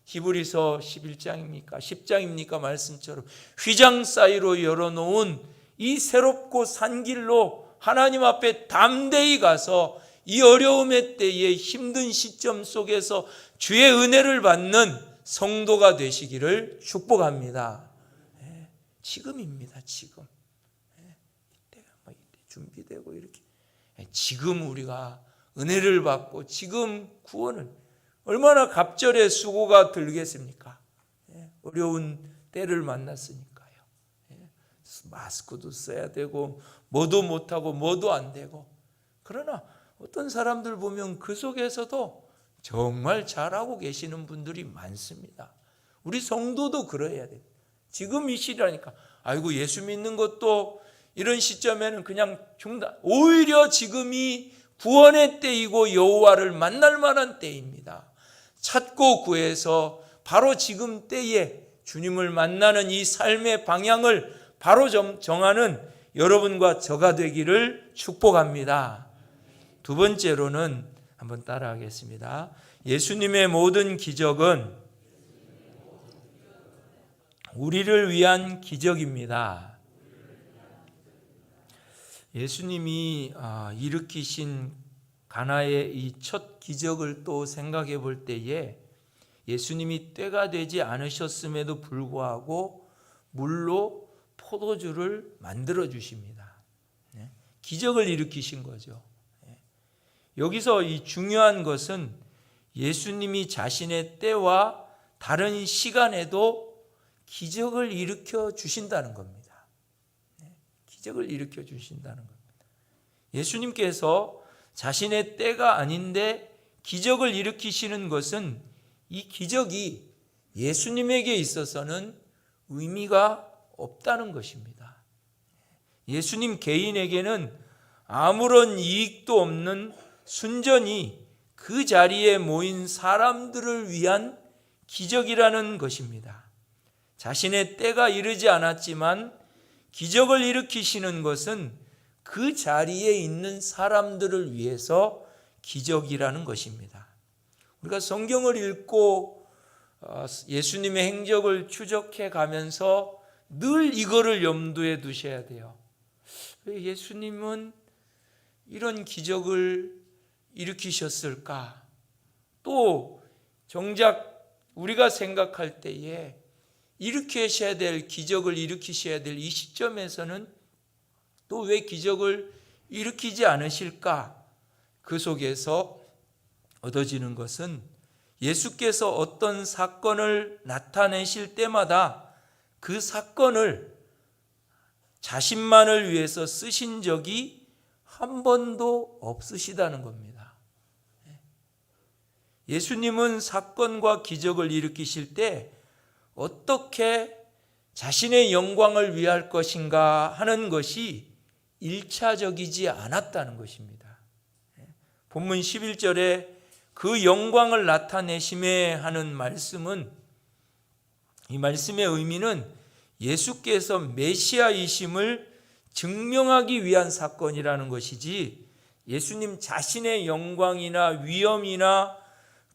히브리서 11장입니까? 10장입니까? 말씀처럼 휘장 사이로 열어놓은 이 새롭고 산 길로 하나님 앞에 담대히 가서 이 어려움의 때에 힘든 시점 속에서 주의 은혜를 받는 성도가 되시기를 축복합니다. 지금입니다. 지금. 이때가 막 이때 준비되고 이렇게 지금 우리가 은혜를 받고 지금 구원을 얼마나 갑절의 수고가 들겠습니까? 어려운 때를 만났으니까요. 마스크도 써야 되고 뭐도 못하고 뭐도 안 되고 그러나 어떤 사람들 보면 그 속에서도 정말 잘하고 계시는 분들이 많습니다. 우리 성도도 그래야 돼요. 지금 이 시라니까 아이고 예수 믿는 것도 이런 시점에는 그냥 중단. 오히려 지금이 구원의 때이고 여호와를 만날 만한 때입니다. 찾고 구해서 바로 지금 때에 주님을 만나는 이 삶의 방향을 바로 정하는 여러분과 저가 되기를 축복합니다. 두 번째로는 한번 따라하겠습니다. 예수님의 모든 기적은 우리를 위한 기적입니다. 예수님이 일으키신 가나의 이 첫 기적을 또 생각해 볼 때에 예수님이 때가 되지 않으셨음에도 불구하고 물로 포도주를 만들어 주십니다. 기적을 일으키신 거죠. 여기서 이 중요한 것은 예수님이 자신의 때와 다른 시간에도 기적을 일으켜 주신다는 겁니다. 기적을 일으켜 주신다는 겁니다. 예수님께서 자신의 때가 아닌데 기적을 일으키시는 것은 이 기적이 예수님에게 있어서는 의미가 없다는 것입니다. 예수님 개인에게는 아무런 이익도 없는 순전히 그 자리에 모인 사람들을 위한 기적이라는 것입니다. 자신의 때가 이르지 않았지만 기적을 일으키시는 것은 그 자리에 있는 사람들을 위해서 기적이라는 것입니다. 우리가 성경을 읽고 예수님의 행적을 추적해 가면서 늘 이거를 염두에 두셔야 돼요. 왜 예수님은 이런 기적을 일으키셨을까? 또 정작 우리가 생각할 때에 일으키셔야 될 기적을 일으키셔야 될 이 시점에서는 또 왜 기적을 일으키지 않으실까? 그 속에서 얻어지는 것은 예수께서 어떤 사건을 나타내실 때마다 그 사건을 자신만을 위해서 쓰신 적이 한 번도 없으시다는 겁니다. 예수님은 사건과 기적을 일으키실 때 어떻게 자신의 영광을 위할 것인가 하는 것이 1차적이지 않았다는 것입니다. 본문 11절에 그 영광을 나타내심에 하는 말씀은, 이 말씀의 의미는 예수께서 메시아이심을 증명하기 위한 사건이라는 것이지 예수님 자신의 영광이나 위엄이나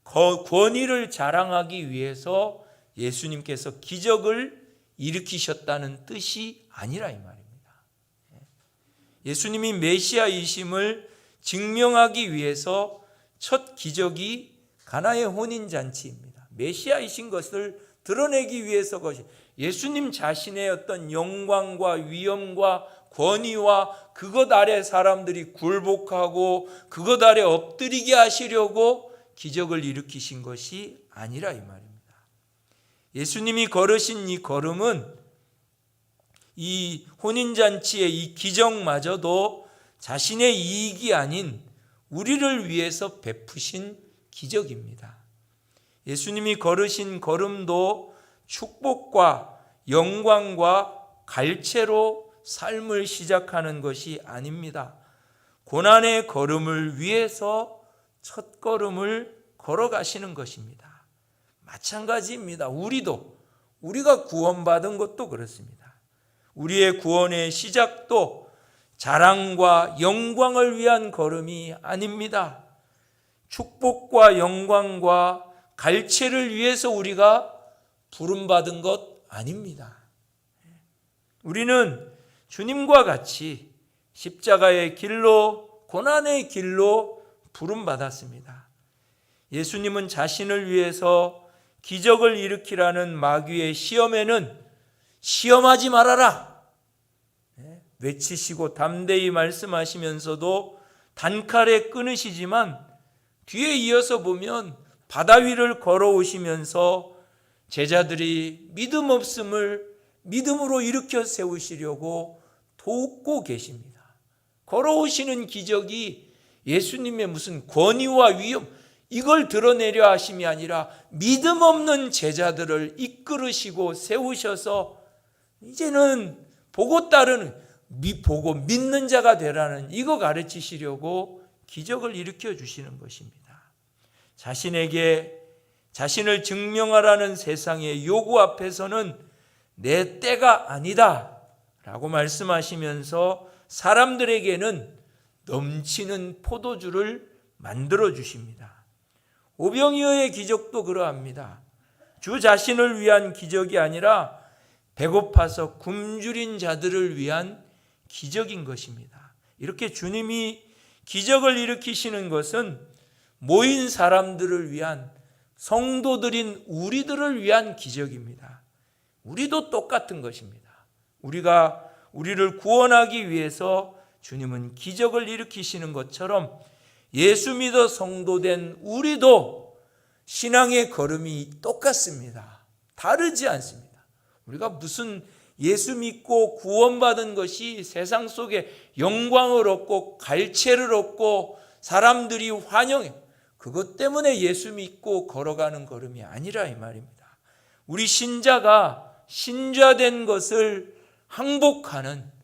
권위를 자랑하기 위해서 예수님께서 기적을 일으키셨다는 뜻이 아니라 이 말입니다. 예수님이 메시아이심을 증명하기 위해서 첫 기적이 가나의 혼인잔치입니다. 메시아이신 것을 드러내기 위해서 것이 예수님 자신의 어떤 영광과 위엄과 권위와 그것 아래 사람들이 굴복하고 그것 아래 엎드리게 하시려고 기적을 일으키신 것이 아니라 이 말입니다. 예수님이 걸으신 이 걸음은 이 혼인잔치의 이 기적마저도 자신의 이익이 아닌 우리를 위해서 베푸신 기적입니다. 예수님이 걸으신 걸음도 축복과 영광과 갈채로 삶을 시작하는 것이 아닙니다. 고난의 걸음을 위해서 첫 걸음을 걸어가시는 것입니다. 마찬가지입니다. 우리가 구원받은 것도 그렇습니다. 우리의 구원의 시작도 자랑과 영광을 위한 걸음이 아닙니다. 축복과 영광과 갈채를 위해서 우리가 부름받은 것 아닙니다. 우리는 주님과 같이 십자가의 길로, 고난의 길로 부름받았습니다. 예수님은 자신을 위해서 기적을 일으키라는 마귀의 시험에는 시험하지 말아라 외치시고 담대히 말씀하시면서도 단칼에 끊으시지만 뒤에 이어서 보면 바다 위를 걸어오시면서 제자들이 믿음 없음을 믿음으로 일으켜 세우시려고 돕고 계십니다. 걸어오시는 기적이 예수님의 무슨 권위와 위엄 이걸 드러내려 하심이 아니라 믿음 없는 제자들을 이끌으시고 세우셔서 이제는 보고 믿는 자가 되라는 이거 가르치시려고 기적을 일으켜 주시는 것입니다. 자신을 증명하라는 세상의 요구 앞에서는 내 때가 아니다 라고 말씀하시면서 사람들에게는 넘치는 포도주를 만들어 주십니다. 오병이어의 기적도 그러합니다. 주 자신을 위한 기적이 아니라 배고파서 굶주린 자들을 위한 기적인 것입니다. 이렇게 주님이 기적을 일으키시는 것은 모인 사람들을 위한, 성도들인 우리들을 위한 기적입니다. 우리도 똑같은 것입니다. 우리를 구원하기 위해서 주님은 기적을 일으키시는 것처럼 예수 믿어 성도된 우리도 신앙의 걸음이 똑같습니다. 다르지 않습니다. 우리가 무슨 예수 믿고 구원받은 것이 세상 속에 영광을 얻고 갈채를 얻고 사람들이 환영해, 그것 때문에 예수 믿고 걸어가는 걸음이 아니라 이 말입니다. 우리 신자가 신자된 것을 항복하는,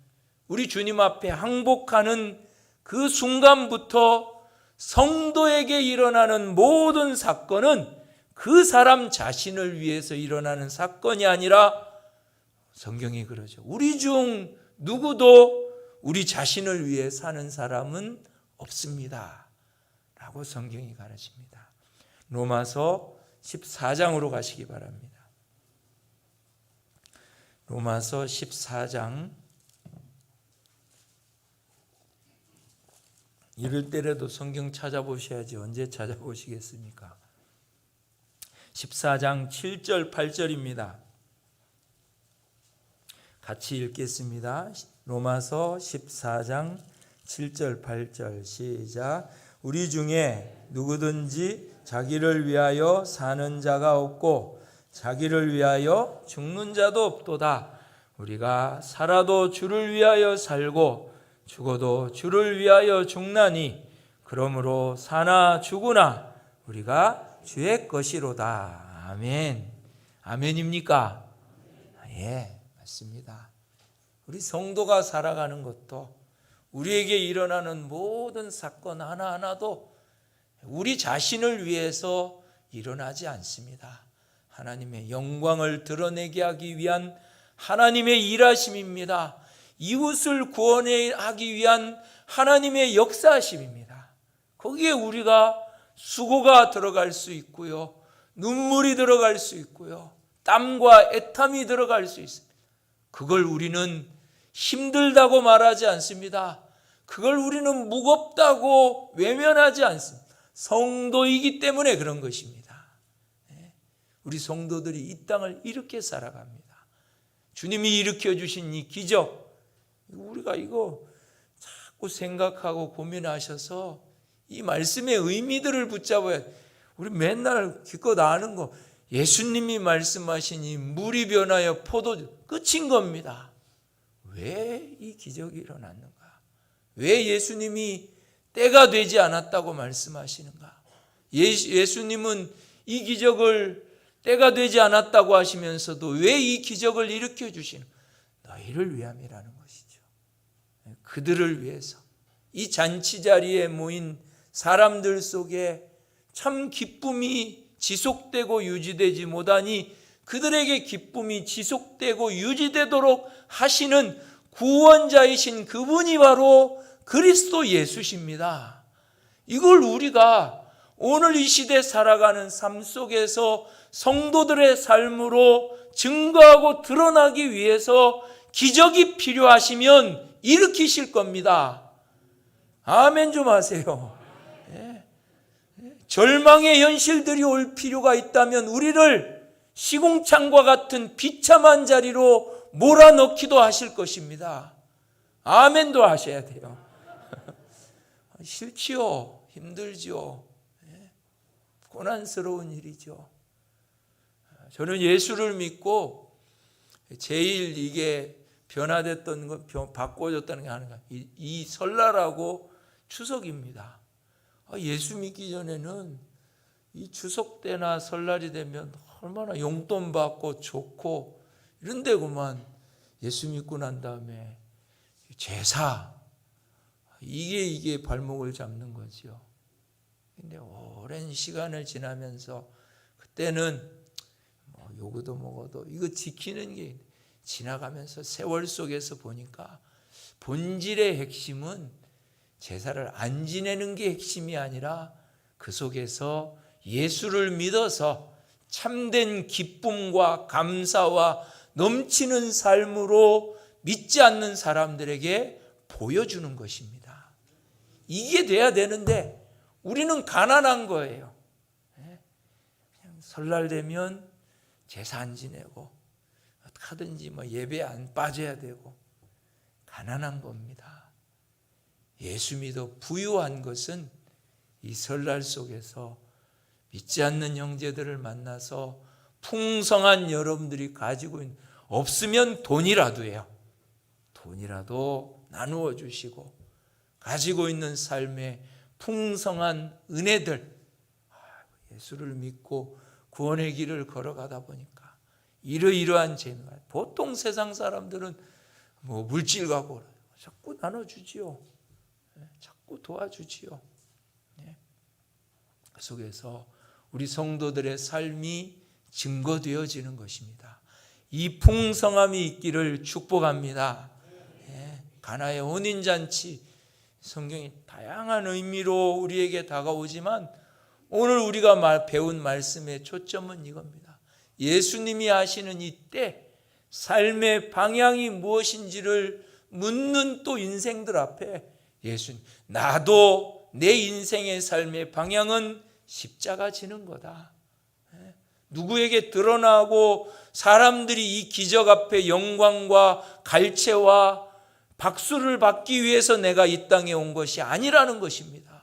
우리 주님 앞에 항복하는 그 순간부터 성도에게 일어나는 모든 사건은 그 사람 자신을 위해서 일어나는 사건이 아니라, 성경이 그러죠. 우리 중 누구도 우리 자신을 위해 사는 사람은 없습니다 라고 성경이 가르칩니다. 로마서 14장으로 가시기 바랍니다. 로마서 14장. 이럴 때라도 성경 찾아보셔야지 언제 찾아보시겠습니까? 14장 7절 8절입니다. 같이 읽겠습니다. 로마서 14장 7절 8절 시작. 우리 중에 누구든지 자기를 위하여 사는 자가 없고 자기를 위하여 죽는 자도 없도다. 우리가 살아도 주를 위하여 살고 죽어도 주를 위하여 죽나니 그러므로 사나 죽으나 우리가 주의 것이로다. 아멘. 아멘입니까? 예, 맞습니다. 우리 성도가 살아가는 것도, 우리에게 일어나는 모든 사건 하나하나도 우리 자신을 위해서 일어나지 않습니다. 하나님의 영광을 드러내게 하기 위한 하나님의 일하심입니다. 이웃을 구원하기 위한 하나님의 역사하심입니다. 거기에 우리가 수고가 들어갈 수 있고요, 눈물이 들어갈 수 있고요, 땀과 애탐이 들어갈 수 있습니다. 그걸 우리는 힘들다고 말하지 않습니다. 그걸 우리는 무겁다고 외면하지 않습니다. 성도이기 때문에 그런 것입니다. 우리 성도들이 이 땅을 이렇게 살아갑니다. 주님이 일으켜 주신 이 기적, 우리가 이거 자꾸 생각하고 고민하셔서 이 말씀의 의미들을 붙잡아야 돼. 우리 맨날 기껏 아는 거, 예수님이 말씀하신 이 물이 변하여 포도주, 끝인 겁니다. 왜 이 기적이 일어났는가? 왜 예수님이 때가 되지 않았다고 말씀하시는가? 예수님은 이 기적을 때가 되지 않았다고 하시면서도 왜 이 기적을 일으켜 주시는? 너희를 위함이라는 것이죠. 그들을 위해서, 이 잔치 자리에 모인 사람들 속에 참 기쁨이 지속되고 유지되지 못하니 그들에게 기쁨이 지속되고 유지되도록 하시는 구원자이신 그분이 바로 그리스도 예수십니다. 이걸 우리가 오늘 이 시대 살아가는 삶 속에서 성도들의 삶으로 증거하고 드러나기 위해서 기적이 필요하시면 일으키실 겁니다. 아멘 좀 하세요. 절망의 현실들이 올 필요가 있다면 우리를 시궁창과 같은 비참한 자리로 몰아넣기도 하실 것입니다. 아멘도 하셔야 돼요. 싫지요. 힘들지요. 고난스러운 일이죠. 저는 예수를 믿고 제일 이게 변화됐던 것, 바꿔졌다는 게 하나가 이 설날하고 추석입니다. 예수 믿기 전에는 이 추석 때나 설날이 되면 얼마나 용돈 받고 좋고 이런 데구만, 예수 믿고 난 다음에 제사, 이게 발목을 잡는 거죠. 근데 오랜 시간을 지나면서 그때는 뭐 요거도 먹어도 이거 지키는 게 지나가면서 세월 속에서 보니까 본질의 핵심은 제사를 안 지내는 게 핵심이 아니라 그 속에서 예수를 믿어서 참된 기쁨과 감사와 넘치는 삶으로 믿지 않는 사람들에게 보여주는 것입니다. 이게 돼야 되는데 우리는 가난한 거예요. 그냥 설날 되면 제사 안 지내고 어떻게 하든지 뭐 예배 안 빠져야 되고 가난한 겁니다. 예수 믿어 부유한 것은 이 설날 속에서 믿지 않는 형제들을 만나서 풍성한 여러분들이 가지고 있는, 없으면 돈이라도요. 돈이라도 나누어 주시고 가지고 있는 삶의 풍성한 은혜들, 예수를 믿고 구원의 길을 걸어가다 보니까 이러이러한 재미가, 보통 세상 사람들은 뭐 물질 갖고 자꾸 나눠주지요. 자꾸 도와주지요. 그 속에서 우리 성도들의 삶이 증거되어지는 것입니다. 이 풍성함이 있기를 축복합니다. 가나의 혼인잔치, 성경이 다양한 의미로 우리에게 다가오지만 오늘 우리가 배운 말씀의 초점은 이겁니다. 예수님이 하시는 이때 삶의 방향이 무엇인지를 묻는 또 인생들 앞에 예수님, 나도 내 인생의 삶의 방향은 십자가 지는 거다. 누구에게 드러나고 사람들이 이 기적 앞에 영광과 갈채와 박수를 받기 위해서 내가 이 땅에 온 것이 아니라는 것입니다.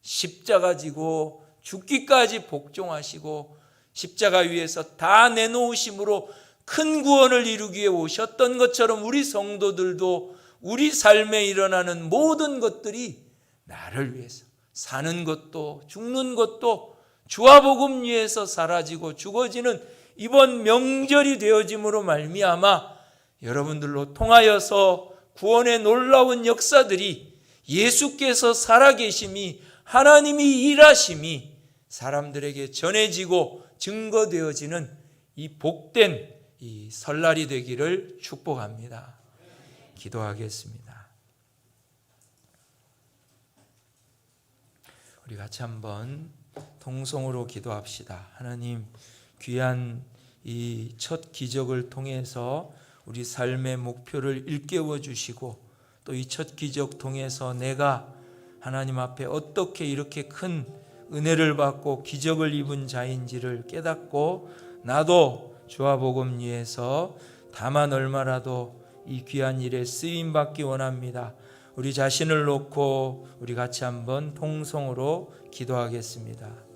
십자가 지고 죽기까지 복종하시고 십자가 위에서 다 내놓으심으로 큰 구원을 이루기 위해 오셨던 것처럼 우리 성도들도 우리 삶에 일어나는 모든 것들이 나를 위해서, 사는 것도 죽는 것도 주와 복음 위에서 사라지고 죽어지는 이번 명절이 되어짐으로 말미암아 여러분들로 통하여서 구원의 놀라운 역사들이, 예수께서 살아계심이, 하나님이 일하심이 사람들에게 전해지고 증거되어지는 이 복된 이 설날이 되기를 축복합니다. 기도하겠습니다. 우리 같이 한번 통성으로 기도합시다. 하나님, 귀한 이 첫 기적을 통해서 우리 삶의 목표를 일깨워 주시고 또 이 첫 기적 통해서 내가 하나님 앞에 어떻게 이렇게 큰 은혜를 받고 기적을 입은 자인지를 깨닫고 나도 주와 복음 위에서 다만 얼마라도 이 귀한 일에 쓰임 받기 원합니다. 우리 자신을 놓고 우리 같이 한번 통성으로 기도하겠습니다.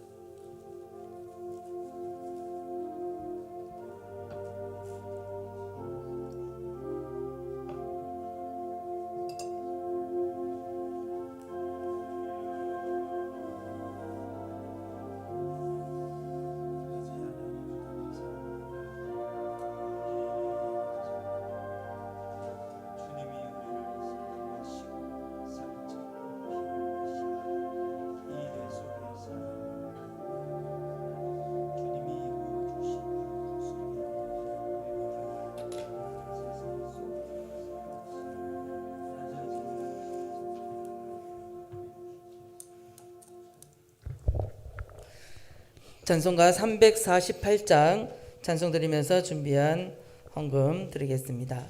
찬송가 348장 찬송 드리면서 준비한 헌금 드리겠습니다.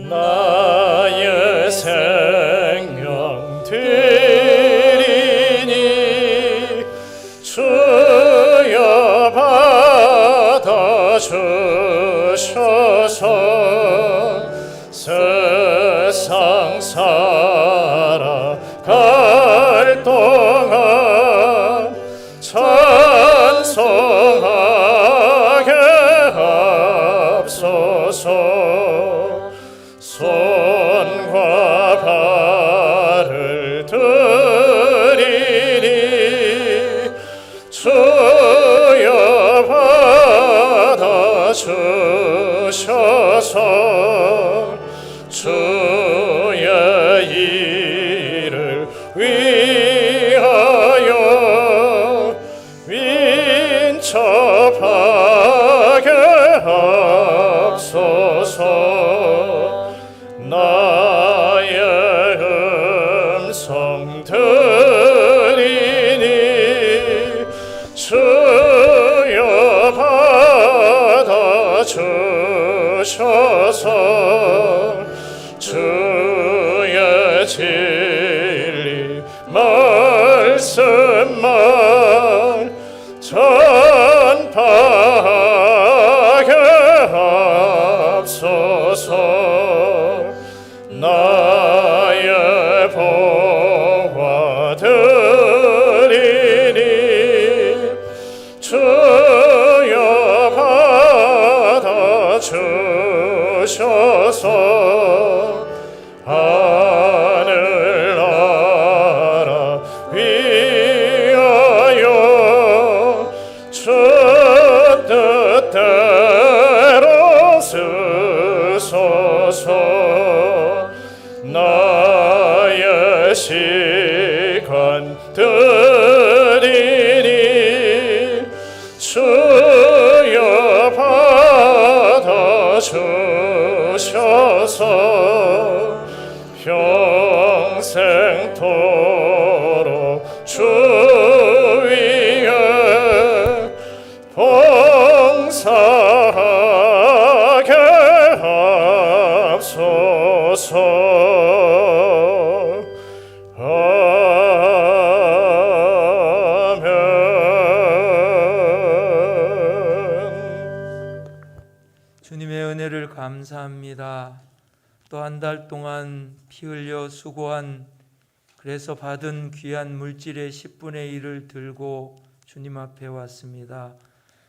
나의 생명 드리니 주여 받아주셔서 세상 살아갈 동안 찬송하게 앞서서 손과 발을 들이니 주여 받아주셔서 주의 일을 위하여 민첩하게 앞서서 나의 음성 들이니 주여 받아주셔서 주의 진리 말씀만 전파하게 시간 드리니 주여 받아주셔서 평생토록 주 위에 봉사하게 하옵소서. 아멘. 주님의 은혜를 감사합니다. 또 한 달 동안 피 흘려 수고한, 그래서 받은 귀한 물질의 10분의 1을 들고 주님 앞에 왔습니다.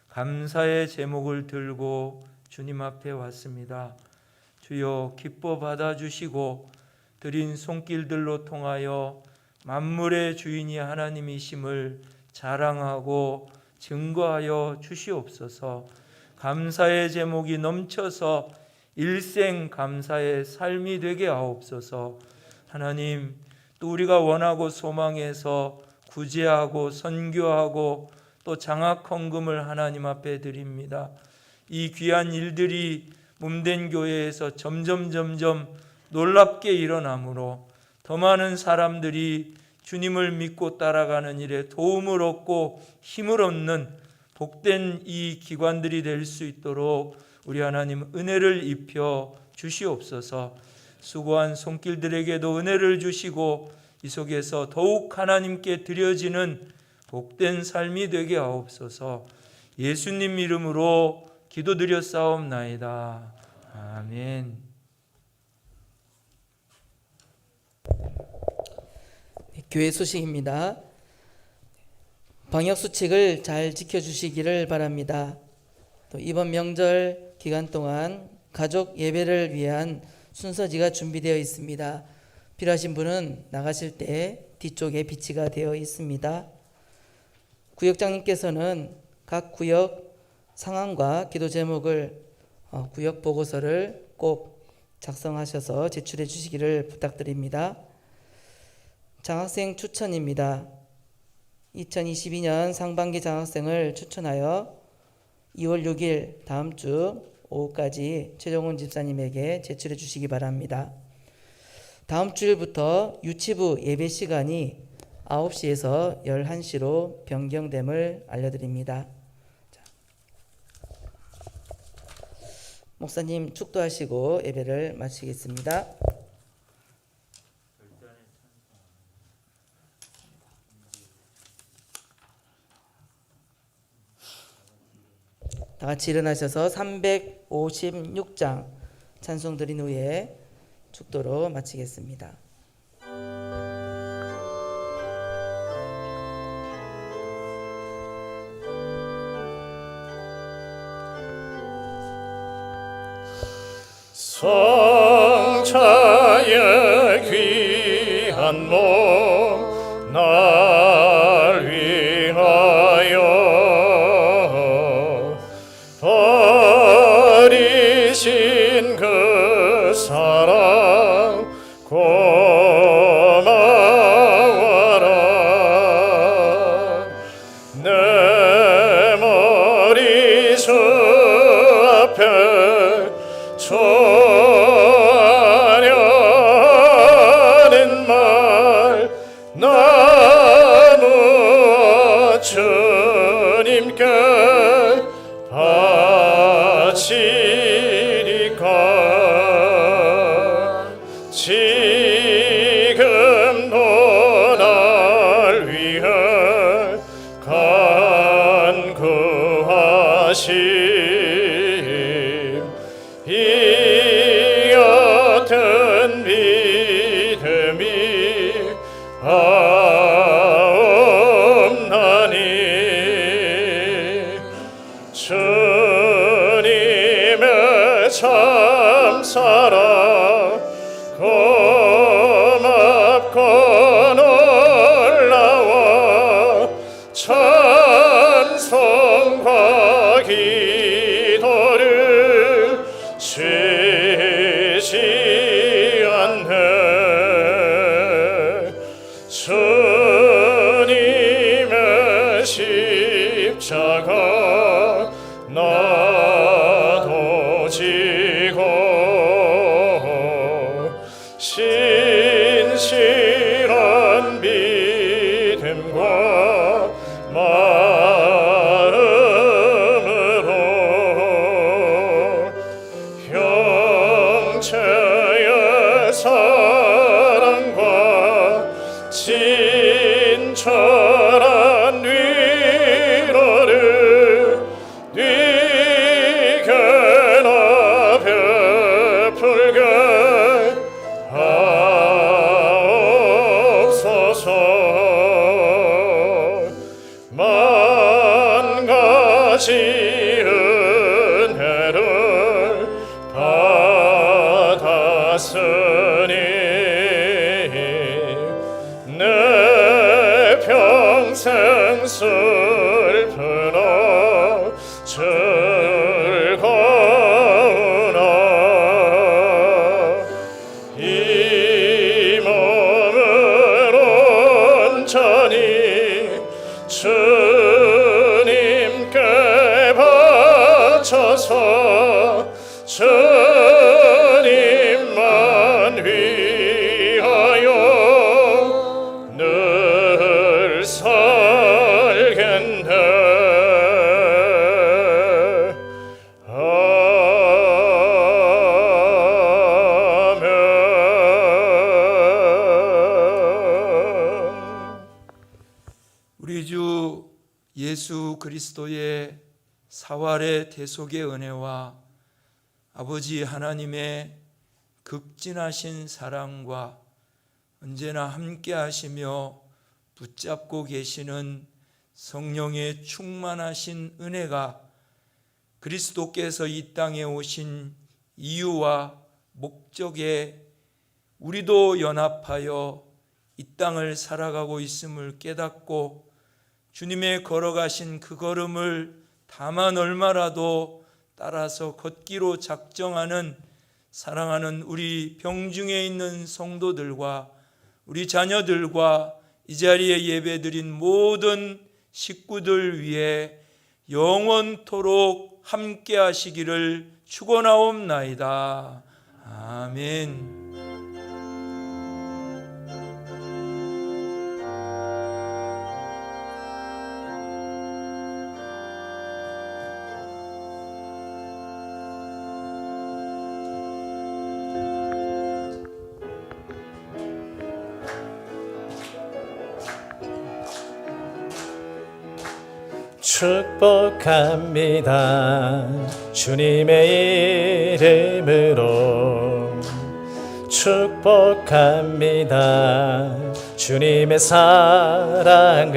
감사의 제목을 들고 주님 앞에 왔습니다. 주여 기뻐 받아주시고 드린 손길들로 통하여 만물의 주인이 하나님이심을 자랑하고 증거하여 주시옵소서. 감사의 제목이 넘쳐서 일생 감사의 삶이 되게 하옵소서. 하나님, 또 우리가 원하고 소망해서 구제하고 선교하고 또 장학 헌금을 하나님 앞에 드립니다. 이 귀한 일들이 몸된 교회에서 점점 놀랍게 일어나므로 더 많은 사람들이 주님을 믿고 따라가는 일에 도움을 얻고 힘을 얻는 복된 이 기관들이 될 수 있도록 우리 하나님 은혜를 입혀 주시옵소서. 수고한 손길들에게도 은혜를 주시고 이 속에서 더욱 하나님께 드려지는 복된 삶이 되게 하옵소서. 예수님 이름으로 기도드렸사옵나이다. 아멘. 교회 소식입니다. 방역 수칙을 잘 지켜주시기를 바랍니다. 또 이번 명절 기간 동안 가족 예배를 위한 순서지가 준비되어 있습니다. 필요하신 분은 나가실 때 뒤쪽에 비치가 되어 있습니다. 구역장님께서는 각 구역 상황과 기도 제목을 구역 보고서를 꼭 작성하셔서 제출해 주시기를 부탁드립니다. 장학생 추천입니다. 2022년 상반기 장학생을 추천하여 2월 6일 다음 주 오후까지 최종훈 집사님에게 제출해 주시기 바랍니다. 다음 주일부터 유치부 예배 시간이 9시에서 11시로 변경됨을 알려드립니다. 목사님 축도하시고 예배를 마치겠습니다. 다 같이 일어나셔서 356장 찬송 드린 후에 축도로 마치겠습니다. 성자의 귀한 몸 날 위하여 버리신 그 사랑 고마워라. 내 머리 주 앞에 하려는 말 나무 주님께 바치리까 지금도 날 위해 간구하심 이 같은 믿음이 없나니 주님의 참사랑 고맙고 놀라워 찬송과 기도를 쉬지 않네. 진실한 믿음과 마음으로 형체의 사랑과 친절한 위로를 네게 나 베풀게 하옵소서. 만 가지 은혜를 받았으니 내 평생 슬프나 즐거우나 이 몸을 온전히 주님께 바쳐서 주님만 위하여 늘 살겠네. 아멘. 우리 주 예수 그리스도의 사활의 대속의 은혜와 아버지 하나님의 극진하신 사랑과 언제나 함께 하시며 붙잡고 계시는 성령의 충만하신 은혜가 그리스도께서 이 땅에 오신 이유와 목적에 우리도 연합하여 이 땅을 살아가고 있음을 깨닫고 주님의 걸어가신 그 걸음을 다만 얼마라도 따라서 걷기로 작정하는 사랑하는 우리 병중에 있는 성도들과 우리 자녀들과 이 자리에 예배드린 모든 식구들 위해 영원토록 함께 하시기를 축원하옵나이다. 아멘. 축복합니다. 주님의 이름으로 축복합니다. 주님의 사랑으로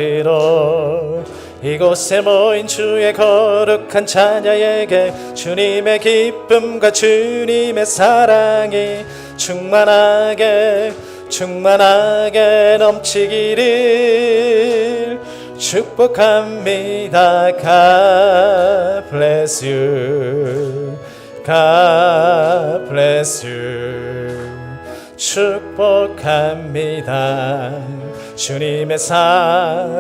이곳에 모인 주의 거룩한 자녀에게 주님의 기쁨과 주님의 사랑이 충만하게 넘치기를 축복합니다. God bless you. God bless you. 축복합니다. 주님의 사랑으로